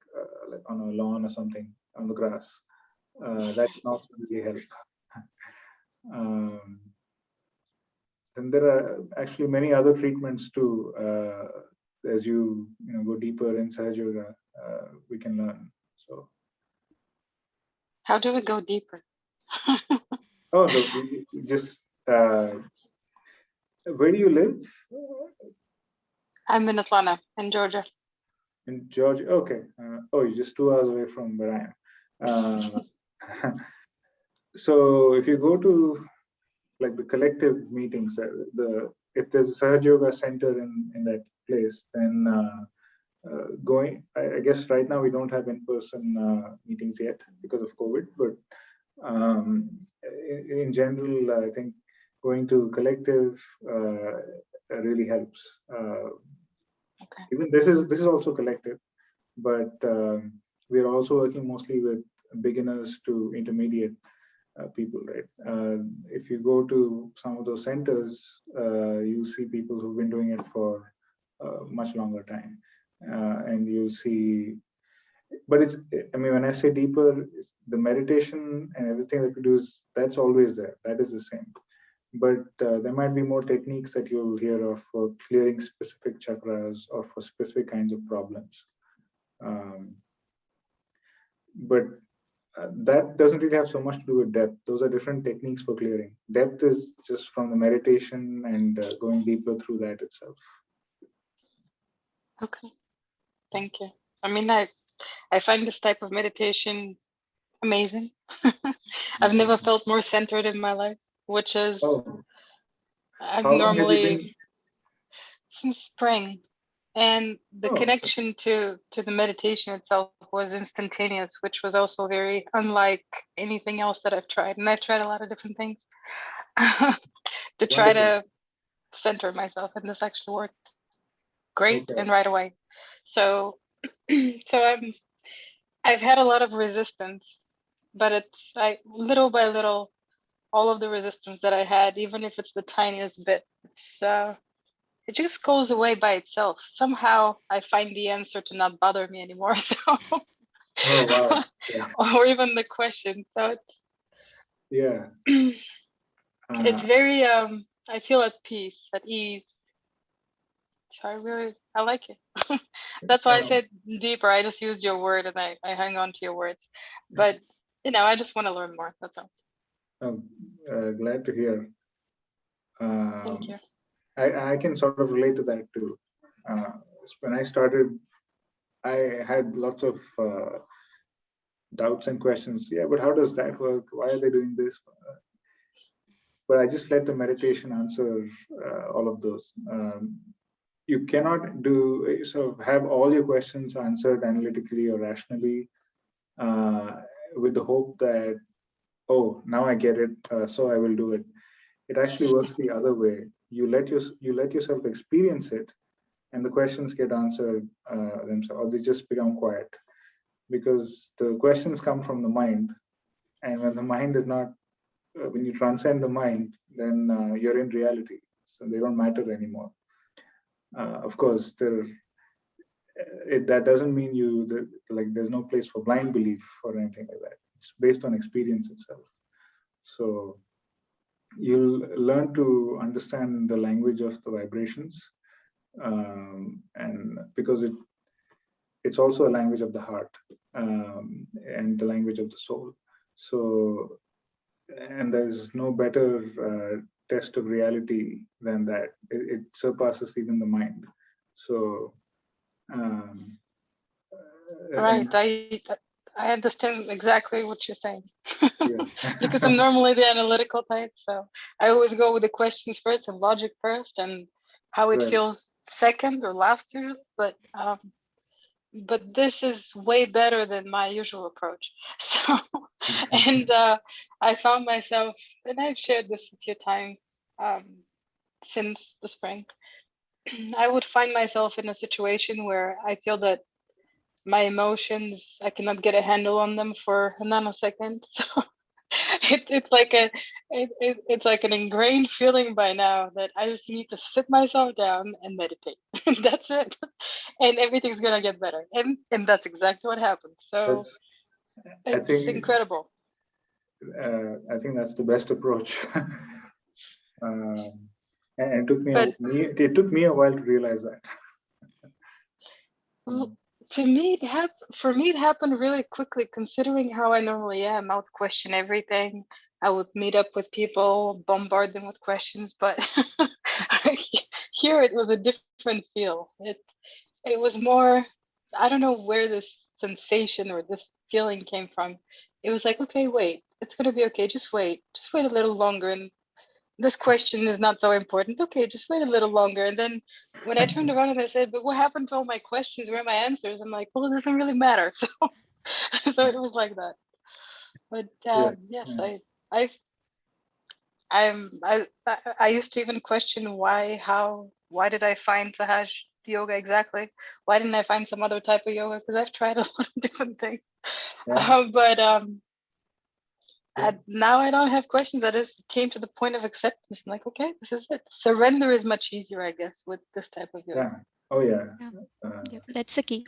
Speaker 1: on a lawn or something. on the grass. That can also really help. And there are actually many other treatments too. As you go deeper in Sahaja Yoga, we can learn. So.
Speaker 8: How do we go deeper?
Speaker 1: Oh, no, we just. Where do you live?
Speaker 8: I'm in Atlanta, in Georgia.
Speaker 1: In Georgia. Okay. Oh, you're just 2 hours away from where I am. So if you go to like the collective meetings, if there's a Sahaja Yoga center in that place, then I guess right now we don't have in-person meetings yet because of COVID, but in general, I think going to collective really helps.
Speaker 8: Okay.
Speaker 1: Even this is also collective, but we are also working mostly with beginners to intermediate people, right? If you go to some of those centers, you see people who've been doing it for a much longer time, and you'll see. But when I say deeper, the meditation and everything that we do that's always there. That is the same. But there might be more techniques that you'll hear of for clearing specific chakras or for specific kinds of problems. But that doesn't really have so much to do with depth. Those are different techniques for clearing. Depth is just from the meditation and going deeper through that itself.
Speaker 8: Okay. Thank you. I mean, I find this type of meditation amazing. I've never felt more centered in my life, which is I'm
Speaker 1: How long have you
Speaker 8: normally
Speaker 1: been?
Speaker 8: Since spring. And the connection to the meditation itself was instantaneous, which was also very unlike anything else that I've tried. And I've tried a lot of different things to try to center myself, and this actually worked great and right away. So I've had a lot of resistance, but it's little by little, all of the resistance that I had, even if it's the tiniest bit, it just goes away by itself. Somehow I find the answer to not bother me anymore. So,
Speaker 1: oh wow,
Speaker 8: or even the question. So
Speaker 1: it's
Speaker 8: it's very I feel at peace, at ease. So I like it. That's why I said deeper. I just used your word and I hang on to your words. But I just want to learn more. That's all.
Speaker 1: I'm glad to hear.
Speaker 8: Thank you.
Speaker 1: I can sort of relate to that too. When I started, I had lots of doubts and questions. Yeah, but how does that work? Why are they doing this? But I just let the meditation answer all of those. You cannot have all your questions answered analytically or rationally with the hope that, oh, now I get it, so I will do it. It actually works the other way. You let yourself experience it, and the questions get answered themselves, or they just become quiet, because the questions come from the mind, and when the mind is not, when you transcend the mind, then you're in reality, so they don't matter anymore. Of course, that doesn't mean there's no place for blind belief or anything like that. It's based on experience itself. So you'll learn to understand the language of the vibrations, and because it's also a language of the heart, and the language of the soul. So, and there's no better test of reality than that. It surpasses even the mind. So
Speaker 8: right, I understand exactly what you're saying. Because I'm normally the analytical type, so I always go with the questions first and logic first, and how it feels second or last to. But this is way better than my usual approach. So, and I found myself, and I've shared this a few times since the spring. I would find myself in a situation where I feel that my emotions, I cannot get a handle on them for a nanosecond. So it's like an ingrained feeling by now that I just need to sit myself down and meditate. That's it, and everything's gonna get better. And that's exactly what happened. So It's
Speaker 1: think
Speaker 8: incredible.
Speaker 1: I think that's the best approach. And it took
Speaker 8: But
Speaker 1: me a while to realize that.
Speaker 8: to me, for me, it happened really quickly, considering how I normally am. I would question everything. I would meet up with people, bombard them with questions. But here it was a different feel. It was more, I don't know where this sensation or this feeling came from. It was like, okay, wait, it's gonna be okay. Just wait a little longer. And this question is not so important. Okay, just wait a little longer. And then when I turned around and I said, but what happened to all my questions? Where are my answers? I'm like, well, it doesn't really matter. So, so it was like that. But yes,
Speaker 1: Yeah.
Speaker 8: I used to even question why did I find Sahaj yoga exactly? Why didn't I find some other type of yoga? Because I've tried a lot of different things.
Speaker 1: Yeah.
Speaker 8: Now I don't have questions. I just came to the point of acceptance. I'm like, okay, this is it. Surrender is much easier, I guess, with this type of yoga.
Speaker 1: Yeah. Oh yeah.
Speaker 3: Yep, that's the key.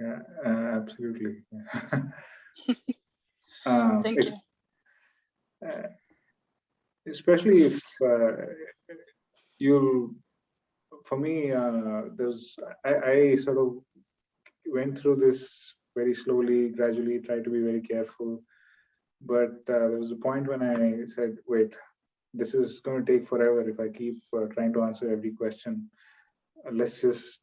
Speaker 1: Yeah. Absolutely.
Speaker 8: Thank
Speaker 1: if,
Speaker 8: you.
Speaker 1: Especially if you, for me, I sort of went through this very slowly, gradually, tried to be very careful. But there was a point when I said, wait, this is going to take forever if I keep trying to answer every question. Let's just